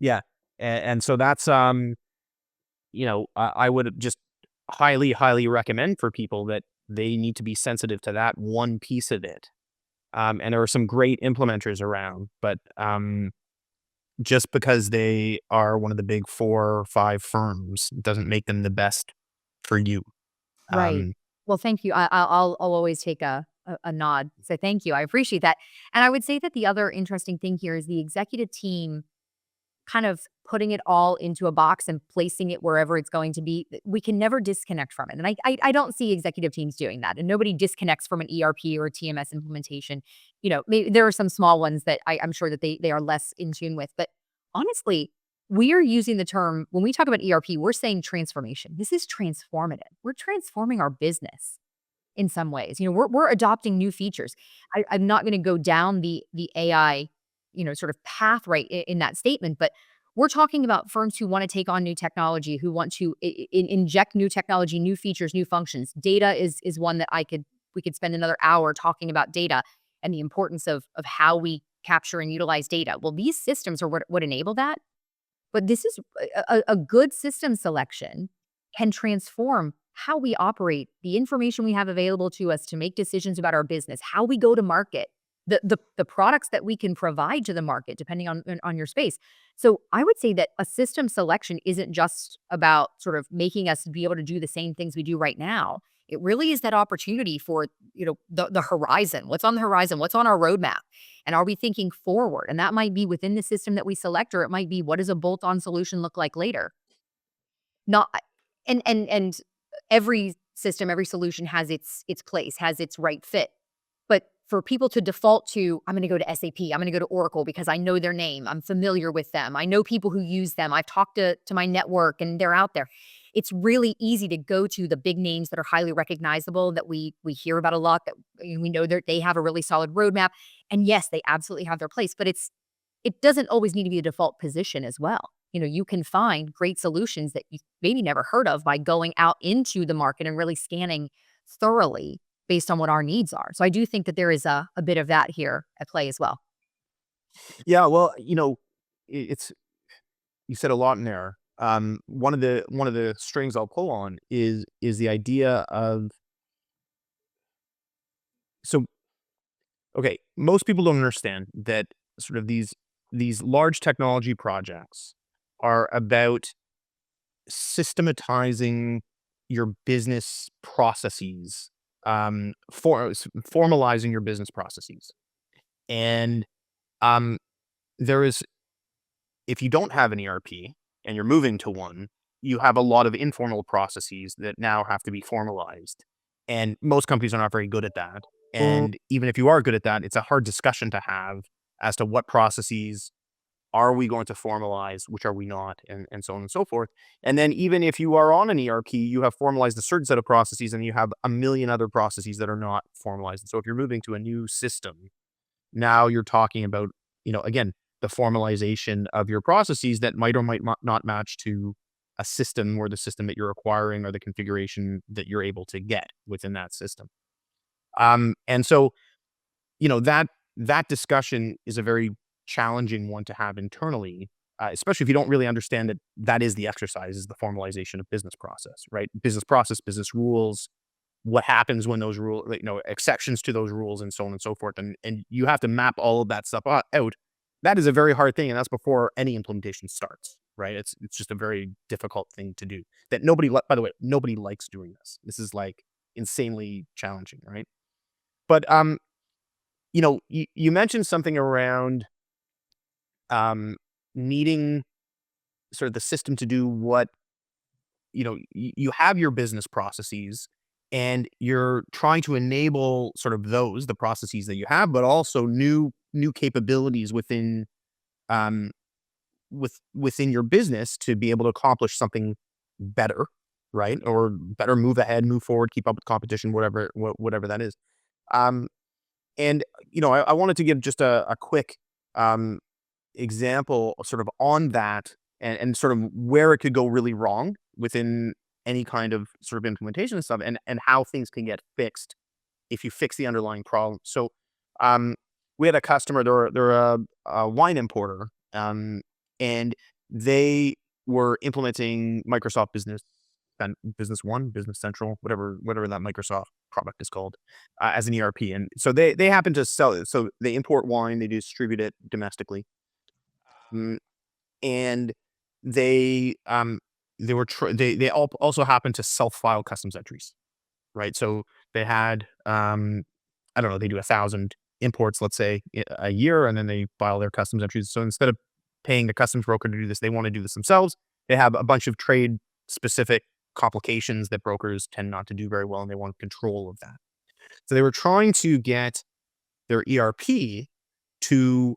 Yeah. And so that's, I would just highly, highly recommend for people that they need to be sensitive to that one piece of it. And there are some great implementers around, but just because they are one of the big 4 or 5 firms doesn't make them the best for you. Right. Well, thank you. I'll always take a nod. So thank you. I appreciate that. And I would say that the other interesting thing here is the executive team kind of putting it all into a box and placing it wherever it's going to be. We can never disconnect from it. And I don't see executive teams doing that. And nobody disconnects from an ERP or a TMS implementation. Maybe there are some small ones that I'm sure that they are less in tune with. But honestly, we are using the term, when we talk about ERP, we're saying transformation. This is transformative. We're transforming our business in some ways. We're adopting new features. I'm not going to go down the AI sort of path right in that statement, but we're talking about firms who want to take on new technology, who want to inject new technology, new features, new functions. Data is one that we could spend another hour talking about data and the importance of how we capture and utilize data. Well, these systems are what would enable that. But this is a good system selection can transform how we operate, the information we have available to us to make decisions about our business, how we go to market, the products that we can provide to the market, depending on your space. So I would say that a system selection isn't just about sort of making us be able to do the same things we do right now. It really is that opportunity for, the horizon. What's on the horizon? What's on our roadmap? And are we thinking forward? And that might be within the system that we select, or it might be, what does a bolt-on solution look like later? Not and every system, every solution has its place, has its right fit. But for people to default to, I'm going to go to SAP, I'm going to go to Oracle because I know their name, I'm familiar with them, I know people who use them, I've talked to my network and they're out there. It's really easy to go to the big names that are highly recognizable, that we hear about a lot, that we know that they have a really solid roadmap. And yes, they absolutely have their place, but it doesn't always need to be a default position as well. You can find great solutions that you maybe never heard of by going out into the market and really scanning thoroughly based on what our needs are. So I do think that there is a bit of that here at play as well. Yeah, well, it's you said a lot in there. One of the strings I'll pull on is the idea of, so okay, most people don't understand that sort of these large technology projects are about systematizing your business processes, formalizing your business processes. And there is, if you don't have an ERP and you're moving to one, you have a lot of informal processes that now have to be formalized. And most companies are not very good at that. And even if you are good at that, it's a hard discussion to have as to what processes are we going to formalize, which are we not, and so on and so forth. And then even if you are on an ERP, you have formalized a certain set of processes and you have a million other processes that are not formalized. And so if you're moving to a new system, now you're talking about, again, the formalization of your processes that might or might not match to a system, or the system that you're acquiring, or the configuration that you're able to get within that system. And so, that discussion is a very challenging one to have internally, especially if you don't really understand that is the exercise, is the formalization of business process, right? Business process, business rules, what happens when those rules, exceptions to those rules, and so on and so forth. And you have to map all of that stuff out. That is a very hard thing. And that's before any implementation starts, right? It's just a very difficult thing to do that by the way, nobody likes doing this. This is like insanely challenging, right? But, you mentioned something around needing sort of the system to do what, you have your business processes and you're trying to enable sort of the processes that you have, but also new capabilities um, within your business to be able to accomplish something better, right? Or better, move ahead, move forward, keep up with competition, whatever that is. Um, and, I wanted to give just a quick example sort of on that, and sort of where it could go really wrong within any kind of sort of implementation and stuff, and how things can get fixed if you fix the underlying problem. So we had a customer, they're a wine importer, and they were implementing Microsoft Business One, Business Central, whatever that Microsoft product is called, as an ERP. And so they happen to sell it. So they import wine, they distribute it domestically. And they also happen to self-file customs entries, right? So they had, I don't know, they do 1,000 imports, let's say, a year, and then they file their customs entries. So instead of paying a customs broker to do this, they want to do this themselves. They have a bunch of trade specific complications that brokers tend not to do very well, and they want control of that. So they were trying to get their ERP to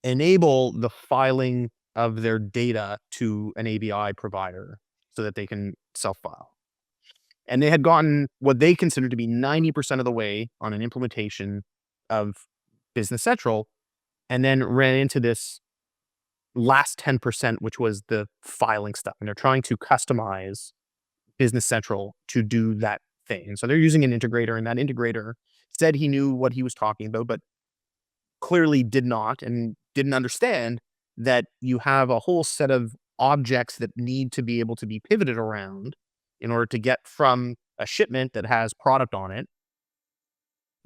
enable the filing of their data to an ABI provider so that they can self-file. And they had gotten what they considered to be 90% of the way on an implementation of Business Central, and then ran into this last 10%, which was the filing stuff. And they're trying to customize Business Central to do that thing. And so they're using an integrator, and that integrator said he knew what he was talking about, but clearly did not, and didn't understand that you have a whole set of objects that need to be able to be pivoted around in order to get from a shipment that has product on it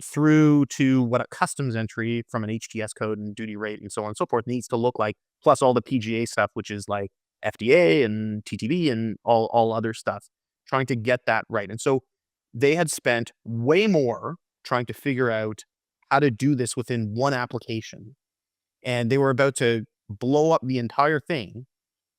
through to what a customs entry from an HTS code and duty rate and so on and so forth needs to look like, plus all the PGA stuff, which is like FDA and TTB and all other stuff, trying to get that right. And so they had spent way more trying to figure out how to do this within one application. And they were about to blow up the entire thing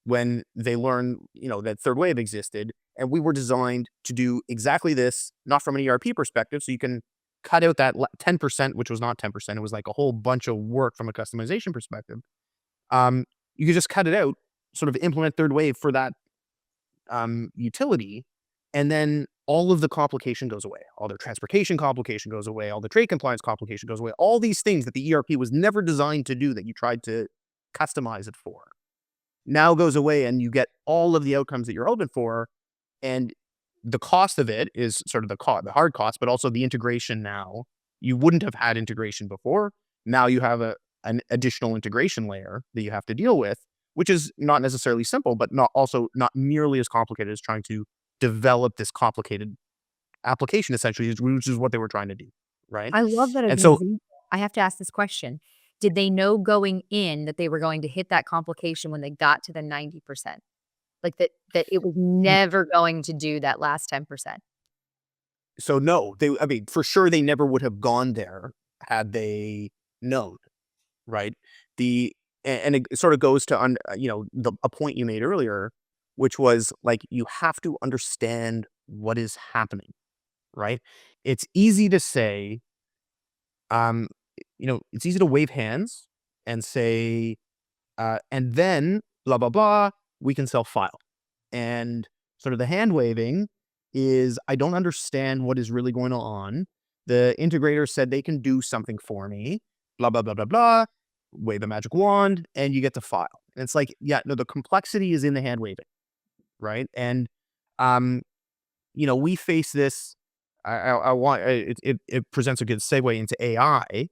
when they learned, that 3rd wave existed. And we were designed to do exactly this, not from an ERP perspective. So you can cut out that 10%, which was not 10%. It was like a whole bunch of work from a customization perspective. You could just cut it out, sort of implement 3rd wave for that utility. And then all of the complication goes away. All the transportation complication goes away. All the trade compliance complication goes away. All these things that the ERP was never designed to do that you tried to customize it for now goes away, and you get all of the outcomes that you're hoping for. And the cost of it is sort of the hard cost, but also the integration now. You wouldn't have had integration before. Now you have an additional integration layer that you have to deal with, which is not necessarily simple, but not nearly as complicated as trying to develop this complicated application, essentially, which is what they were trying to do, right? I love that. And so, I have to ask this question. Did they know going in that they were going to hit that complication when they got to the 90%? Like that it was never going to do that last 10%? so no, for sure they never would have gone there had they known, right? And it sort of goes to a point you made earlier, which was like you have to understand what is happening, right? It's easy to say, it's easy to wave hands and say, and then blah blah blah, we can self-file. And sort of the hand waving is, I don't understand what is really going on. The integrator said they can do something for me, blah blah blah blah blah. Wave a magic wand and you get to file. And it's like, yeah, no, the complexity is in the hand waving, right? And we face this. I want it presents a good segue into AI,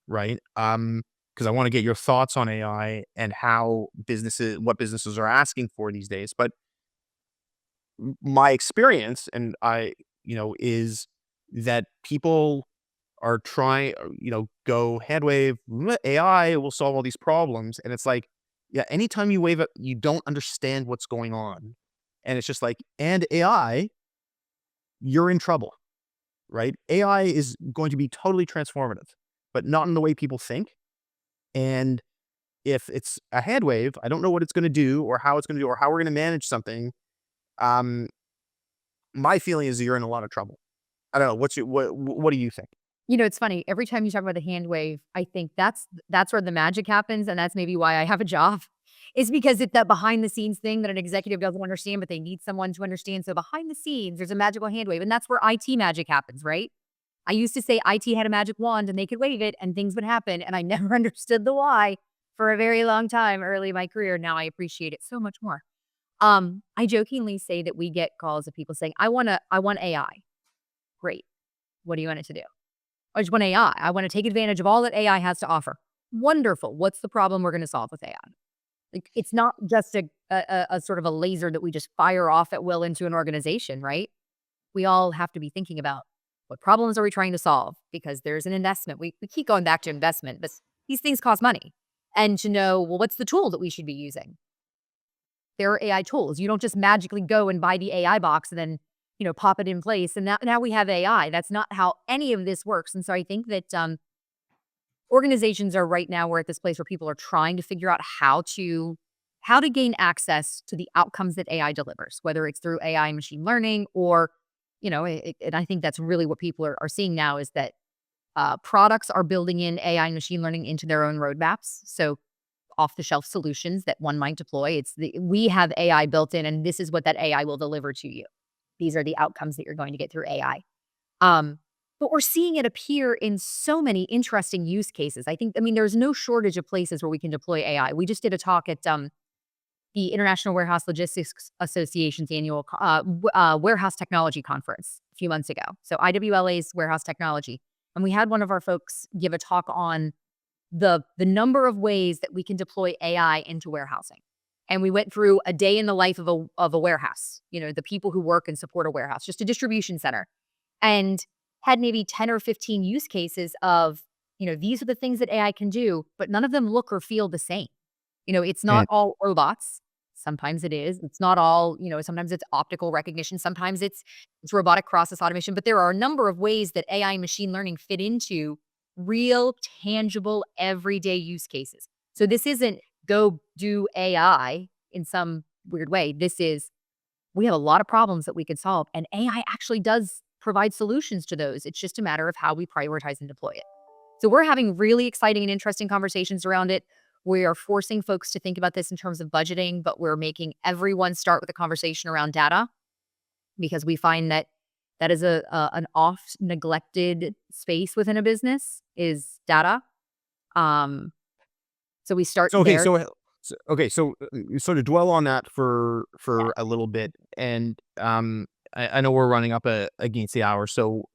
right? Because I want to get your thoughts on AI and what businesses are asking for these days. But my experience, is that people are trying, go hand wave, AI will solve all these problems. And it's like, yeah, anytime you wave it, you don't understand what's going on. And it's just like, and AI, you're in trouble, right? AI is going to be totally transformative, but not in the way people think. And if it's a hand wave, I don't know what it's going to do or how it's going to do or how we're going to manage something. My feeling is you're in a lot of trouble. I don't know. What do you think? It's funny. Every time you talk about the hand wave, I think that's where the magic happens. And that's maybe why I have a job, is because it's that behind the scenes thing that an executive doesn't understand, but they need someone to understand. So behind the scenes, there's a magical hand wave. And that's where IT magic happens, right? I used to say IT had a magic wand and they could wave it and things would happen. And I never understood the why for a very long time early in my career. Now I appreciate it so much more. I jokingly say that we get calls of people saying, I want AI. Great. What do you want it to do? I just want AI. I want to take advantage of all that AI has to offer. Wonderful. What's the problem we're going to solve with AI? Like, it's not just a sort of a laser that we just fire off at will into an organization, right? We all have to be thinking about what problems are we trying to solve, because there's an investment. We keep going back to investment, but these things cost money. And to know, well, what's the tool that we should be using? There are AI tools. You don't just magically go and buy the AI box and then pop it in place. And now we have AI. That's not how any of this works. And so I think that organizations are right now, we're at this place where people are trying to figure out how to gain access to the outcomes that AI delivers, whether it's through AI and machine learning or, and I think that's really what people are seeing now, is that products are building in AI and machine learning into their own roadmaps. So off-the-shelf solutions that one might deploy. We have AI built in, and this is what that AI will deliver to you. These are the outcomes that you're going to get through AI. But we're seeing it appear in so many interesting use cases. There's no shortage of places where we can deploy AI. We just did a talk at the International Warehouse Logistics Association's annual Warehouse Technology Conference a few months ago. So IWLA's Warehouse Technology. And we had one of our folks give a talk on the number of ways that we can deploy AI into warehousing. And we went through a day in the life of a warehouse, the people who work and support a warehouse, just a distribution center, and had maybe 10 or 15 use cases of, these are the things that AI can do, but none of them look or feel the same. It's not all robots. Sometimes it is. It's not all, sometimes it's optical recognition. Sometimes it's robotic process automation. But there are a number of ways that AI and machine learning fit into real, tangible, everyday use cases. So this isn't go do AI in some weird way. This is, we have a lot of problems that we could solve, and AI actually does provide solutions to those. It's just a matter of how we prioritize and deploy it. So we're having really exciting and interesting conversations around it. We are forcing folks to think about this in terms of budgeting, but we're making everyone start with a conversation around data, because we find that is an oft neglected space within a business is data. So we start there. So to dwell on that for a little bit, and I know we're running up against the hour, so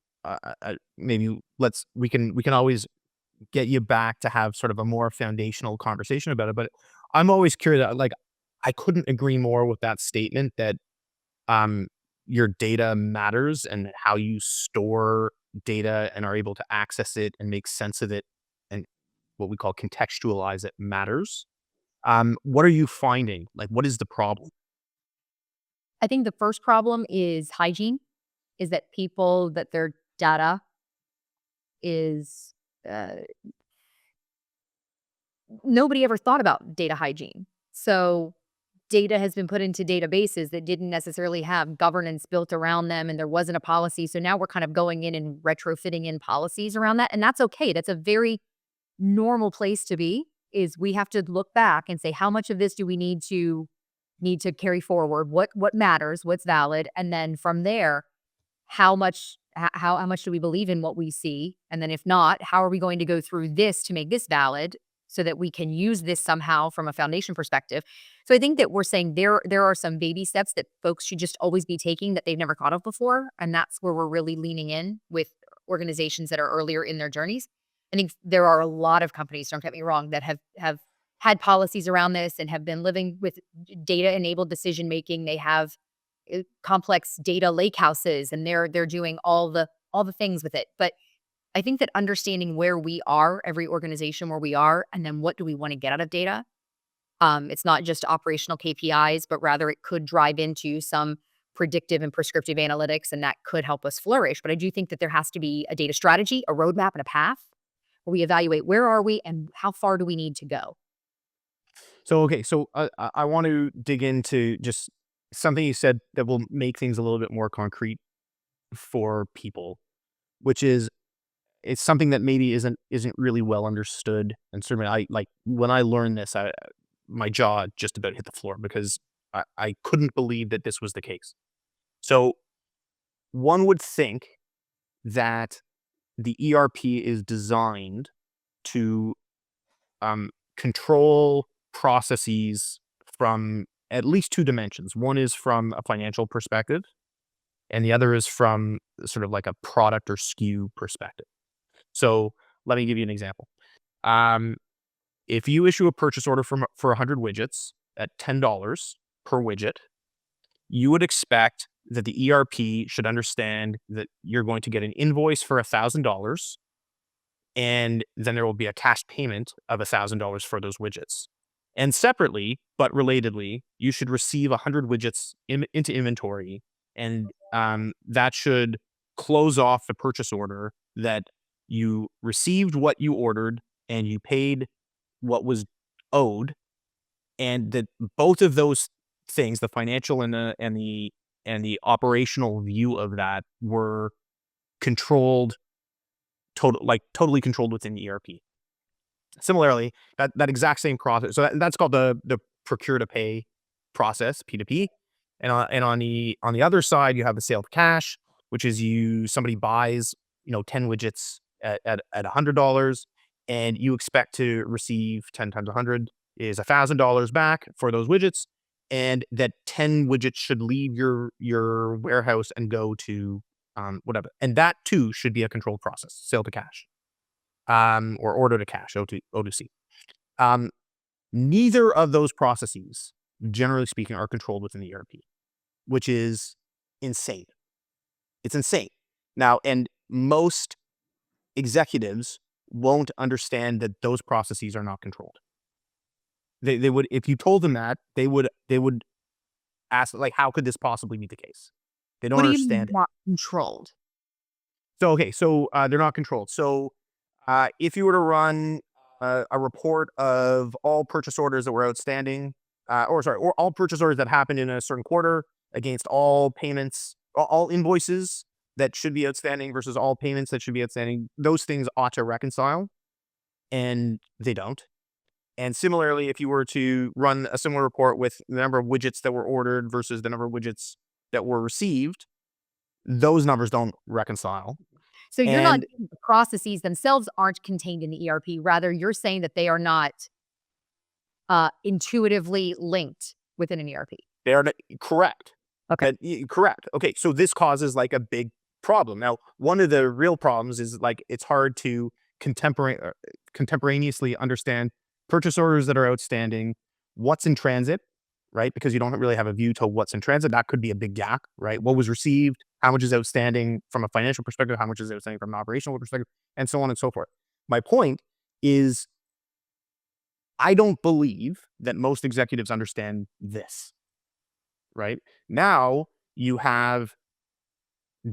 maybe we can always get you back to have sort of a more foundational conversation about it. But I'm always curious, like, I couldn't agree more with that statement that your data matters, and how you store data and are able to access it and make sense of it and what we call contextualize it matters. What are you finding? Like, what is the problem? I think the first problem is hygiene, is that their data is, nobody ever thought about data hygiene. So data has been put into databases that didn't necessarily have governance built around them, and there wasn't a policy. So now we're kind of going in and retrofitting in policies around that. And that's okay. That's a very normal place to be, is we have to look back and say, how much of this do we need to carry forward? What matters? What's valid? And then from there, how much do we believe in what we see? And then if not, how are we going to go through this to make this valid so that we can use this somehow from a foundation perspective? So I think that we're saying there are some baby steps that folks should just always be taking that they've never thought of before. And that's where we're really leaning in with organizations that are earlier in their journeys. I think there are a lot of companies, don't get me wrong, that have had policies around this and have been living with data-enabled decision-making. They have complex data lakehouses, and they're doing all the things with it. But I think that understanding where we are, every organization where we are, and then what do we want to get out of data? It's not just operational KPIs, but rather it could drive into some predictive and prescriptive analytics, and that could help us flourish. But I do think that there has to be a data strategy, a roadmap, and a path where we evaluate where are we and how far do we need to go. So I want to dig into just something you said that will make things a little bit more concrete for people, which is, it's something that maybe isn't really well understood. And certainly when I learned this, my jaw just about hit the floor, because I couldn't believe that this was the case. So one would think that the ERP is designed to control processes from at least two dimensions. One is from a financial perspective, and the other is from sort of like a product or SKU perspective. So let me give you an example. If you issue a purchase order for 100 widgets at $10 per widget, you would expect that the ERP should understand that you're going to get an invoice for $1,000, and then there will be a cash payment of $1,000 for those widgets. And separately, but relatedly, you should receive 100 widgets into inventory, and that should close off the purchase order that you received what you ordered and you paid what was owed, and that both of those things, the financial and the operational view of that, were controlled, totally controlled within the ERP. Similarly, that exact same process, so that's called the procure to pay process, P2P. And on the other side, you have the sale to cash, which is somebody buys 10 widgets at $100, and you expect to receive 10 times 100 is $1,000 back for those widgets, and that 10 widgets should leave your warehouse and go to whatever. And that too should be a controlled process, sale to cash, or order to cash, O2C. Neither of those processes generally speaking, are controlled within the ERP, which is insane. It's insane. Now, and most executives won't understand that those processes are not controlled. They would, if you told them that, they would ask, like, how could this possibly be the case? They don't What do you mean understand it. not controlled? So, okay, so they're not controlled. So if you were to run a report of all purchase orders that were outstanding, or all purchase orders that happened in a certain quarter against all payments, all invoices that should be outstanding versus all payments that should be outstanding, those things ought to reconcile, and they don't. And similarly, if you were to run a similar report with the number of widgets that were ordered versus the number of widgets that were received, those numbers don't reconcile. So you're not And saying the processes themselves aren't contained in the ERP. Rather, you're saying that they are not intuitively linked within an ERP. they are correct. Okay. Correct. Okay, so this causes like a big problem. Now, one of the real problems is like it's hard to contemporaneously understand purchase orders that are outstanding, what's in transit, right? Because you don't really have a view to what's in transit. That could be a big gap, right? What was received, how much is outstanding from a financial perspective, how much is outstanding from an operational perspective, and so on and so forth. My point is, I don't believe that most executives understand this, right? Now you have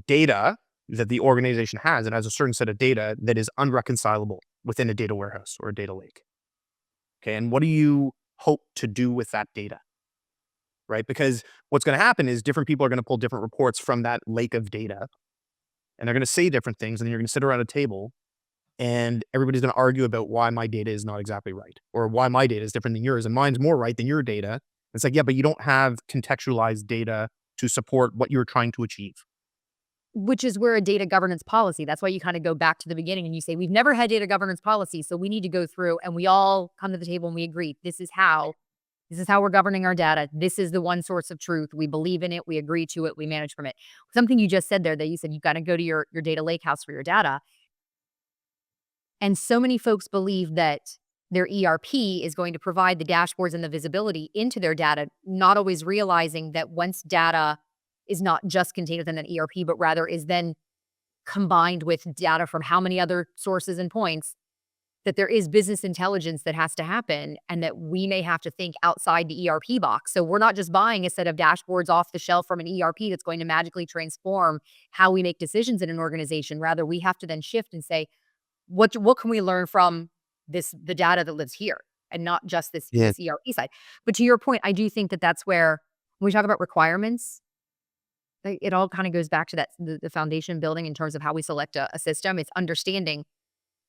data that the organization has. It has a certain set of data that is unreconcilable within a data warehouse or a data lake. Okay, and what do you hope to do with that data? Right? Because what's going to happen is different people are going to pull different reports from that lake of data, and they're going to say different things, and you're going to sit around a table, and everybody's going to argue about why my data is not exactly right, or why my data is different than yours, and mine's more right than your data. It's like, yeah, but you don't have contextualized data to support what you're trying to achieve. Which is where a data governance policy, that's why you kind of go back to the beginning and you say, we've never had data governance policy, so we need to go through and we all come to the table and we agree, this is how we're governing our data. This is the one source of truth. We believe in it. We agree to it. We manage from it. Something you just said there that you said, you've got to go to your data lakehouse for your data. And so many folks believe that their ERP is going to provide the dashboards and the visibility into their data, not always realizing that once data is not just contained within an ERP, but rather is then combined with data from how many other sources and points, that there is business intelligence that has to happen and that we may have to think outside the ERP box. So we're not just buying a set of dashboards off the shelf from an ERP that's going to magically transform how we make decisions in an organization. Rather, we have to then shift and say, what can we learn from the data that lives here and not just this ERP side. But to your point, I do think that that's where, when we talk about requirements, it all kind of goes back to that the foundation building in terms of how we select a system. It's understanding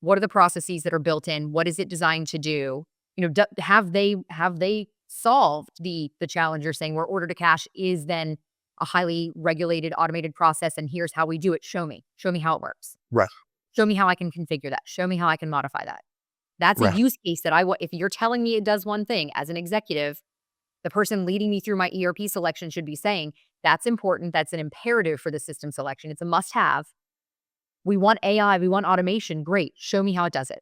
what are the processes that are built in, what is it designed to do. You know, have they solved the challenge you're saying where order to cash is then a highly regulated automated process, and here's how we do it. Show me how it works. Right. Show me how I can configure that. Show me how I can modify that. That's Right. a use case that if you're telling me it does one thing as an executive, the person leading me through my ERP selection should be saying, that's important. That's an imperative for the system selection. It's a must-have. We want AI. We want automation. Great. Show me how it does it.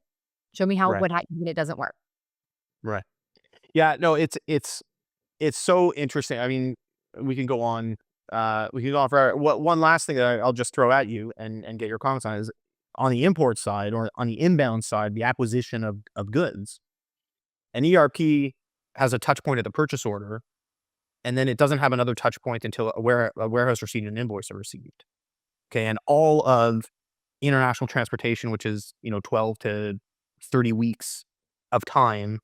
Show me how Right. what happens when it doesn't work. Right. Yeah, no, it's so interesting. I mean, we can go on forever. One last thing that I'll just throw at you and get your comments on is on the import side or on the inbound side, the acquisition of goods. An ERP has a touch point at the purchase order, and then it doesn't have another touch point until a warehouse receipt and an invoice are received. Okay, and all of international transportation, which is 12 to 30 weeks of time,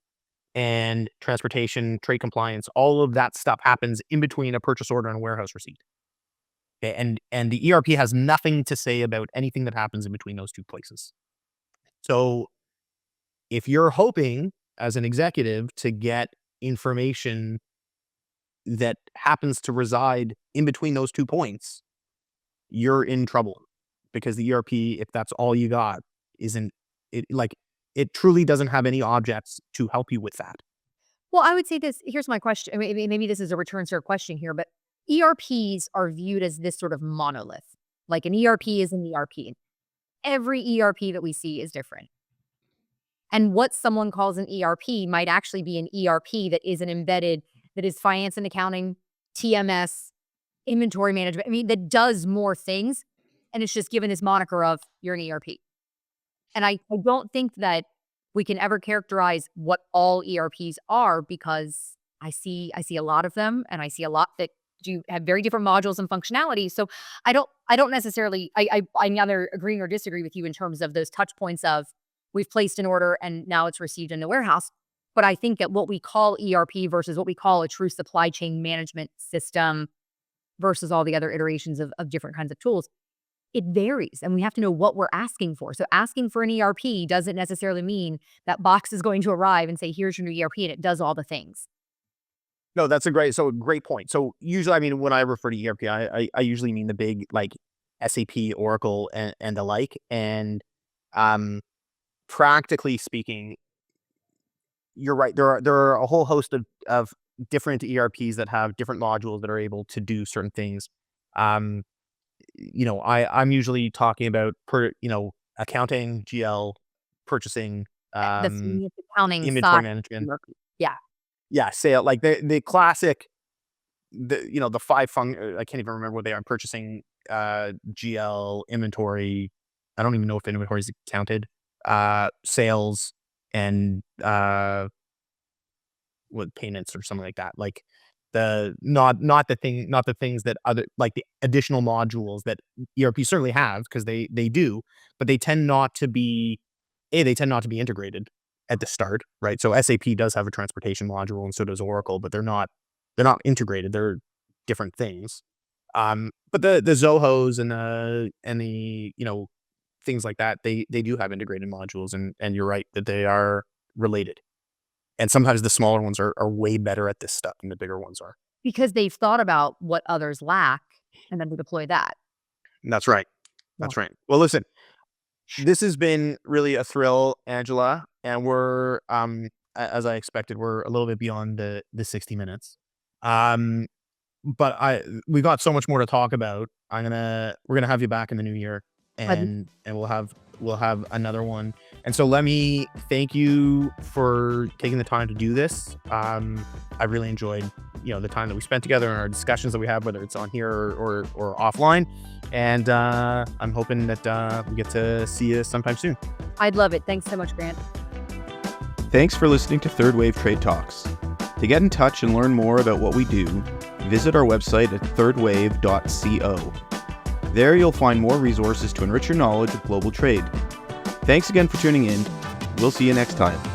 and transportation, trade compliance, all of that stuff happens in between a purchase order and a warehouse receipt. Okay, and the ERP has nothing to say about anything that happens in between those two places. So if you're hoping as an executive to get information that happens to reside in between those 2 points, you're in trouble, because the ERP, if that's all you got, it truly doesn't have any objects to help you with that. Well, I would say this. Here's my question. I mean, maybe this is a return to your question here, but ERPs are viewed as this sort of monolith. Like an ERP is an ERP. Every ERP that we see is different. And what someone calls an ERP might actually be an ERP that is an embedded that is finance and accounting, TMS, inventory management. I mean, that does more things. And it's just given this moniker of you're an ERP. And I don't think that we can ever characterize what all ERPs are, because I see a lot of them, and I see a lot that do have very different modules and functionality. So I don't necessarily, I'm neither agreeing or disagree with you in terms of those touch points of we've placed an order and now it's received in the warehouse. But I think that what we call ERP versus what we call a true supply chain management system versus all the other iterations of different kinds of tools, it varies, and we have to know what we're asking for. So asking for an ERP doesn't necessarily mean that box is going to arrive and say, here's your new ERP, and it does all the things. No, that's a great point. So usually, I mean, when I refer to ERP, I usually mean the big like SAP, Oracle, and the like. And practically speaking, you're right. There are a whole host of different ERPs that have different modules that are able to do certain things. I'm usually talking about accounting, GL, purchasing, The finance, accounting, inventory SOC, management. Yeah. Sale, like the classic, the five I can't even remember what they are. Purchasing, GL, inventory. I don't even know if inventory is counted. Sales and payments or something like that. Like not the things that other, like the additional modules that ERP certainly have, because they do, but they tend not to be integrated at the start, right? So SAP does have a transportation module, and so does Oracle, but they're not integrated. They're different things. But the Zohos and the things like that, they do have integrated modules, and you're right that they are related. And sometimes the smaller ones are way better at this stuff than the bigger ones are. Because they've thought about what others lack and then we deploy that. That's right. That's right. Well, listen, this has been really a thrill, Angela, and we're, as I expected, we're a little bit beyond the 60 minutes. But we got so much more to talk about. We're gonna have you back in the new year, and we'll have another one. And so let me thank you for taking the time to do this. I really enjoyed, the time that we spent together and our discussions that we have, whether it's on here or offline. And I'm hoping that we get to see you sometime soon. I'd love it. Thanks so much, Grant. Thanks for listening to Third Wave Trade Talks. To get in touch and learn more about what we do, visit our website at thirdwave.co. There you'll find more resources to enrich your knowledge of global trade. Thanks again for tuning in. We'll see you next time.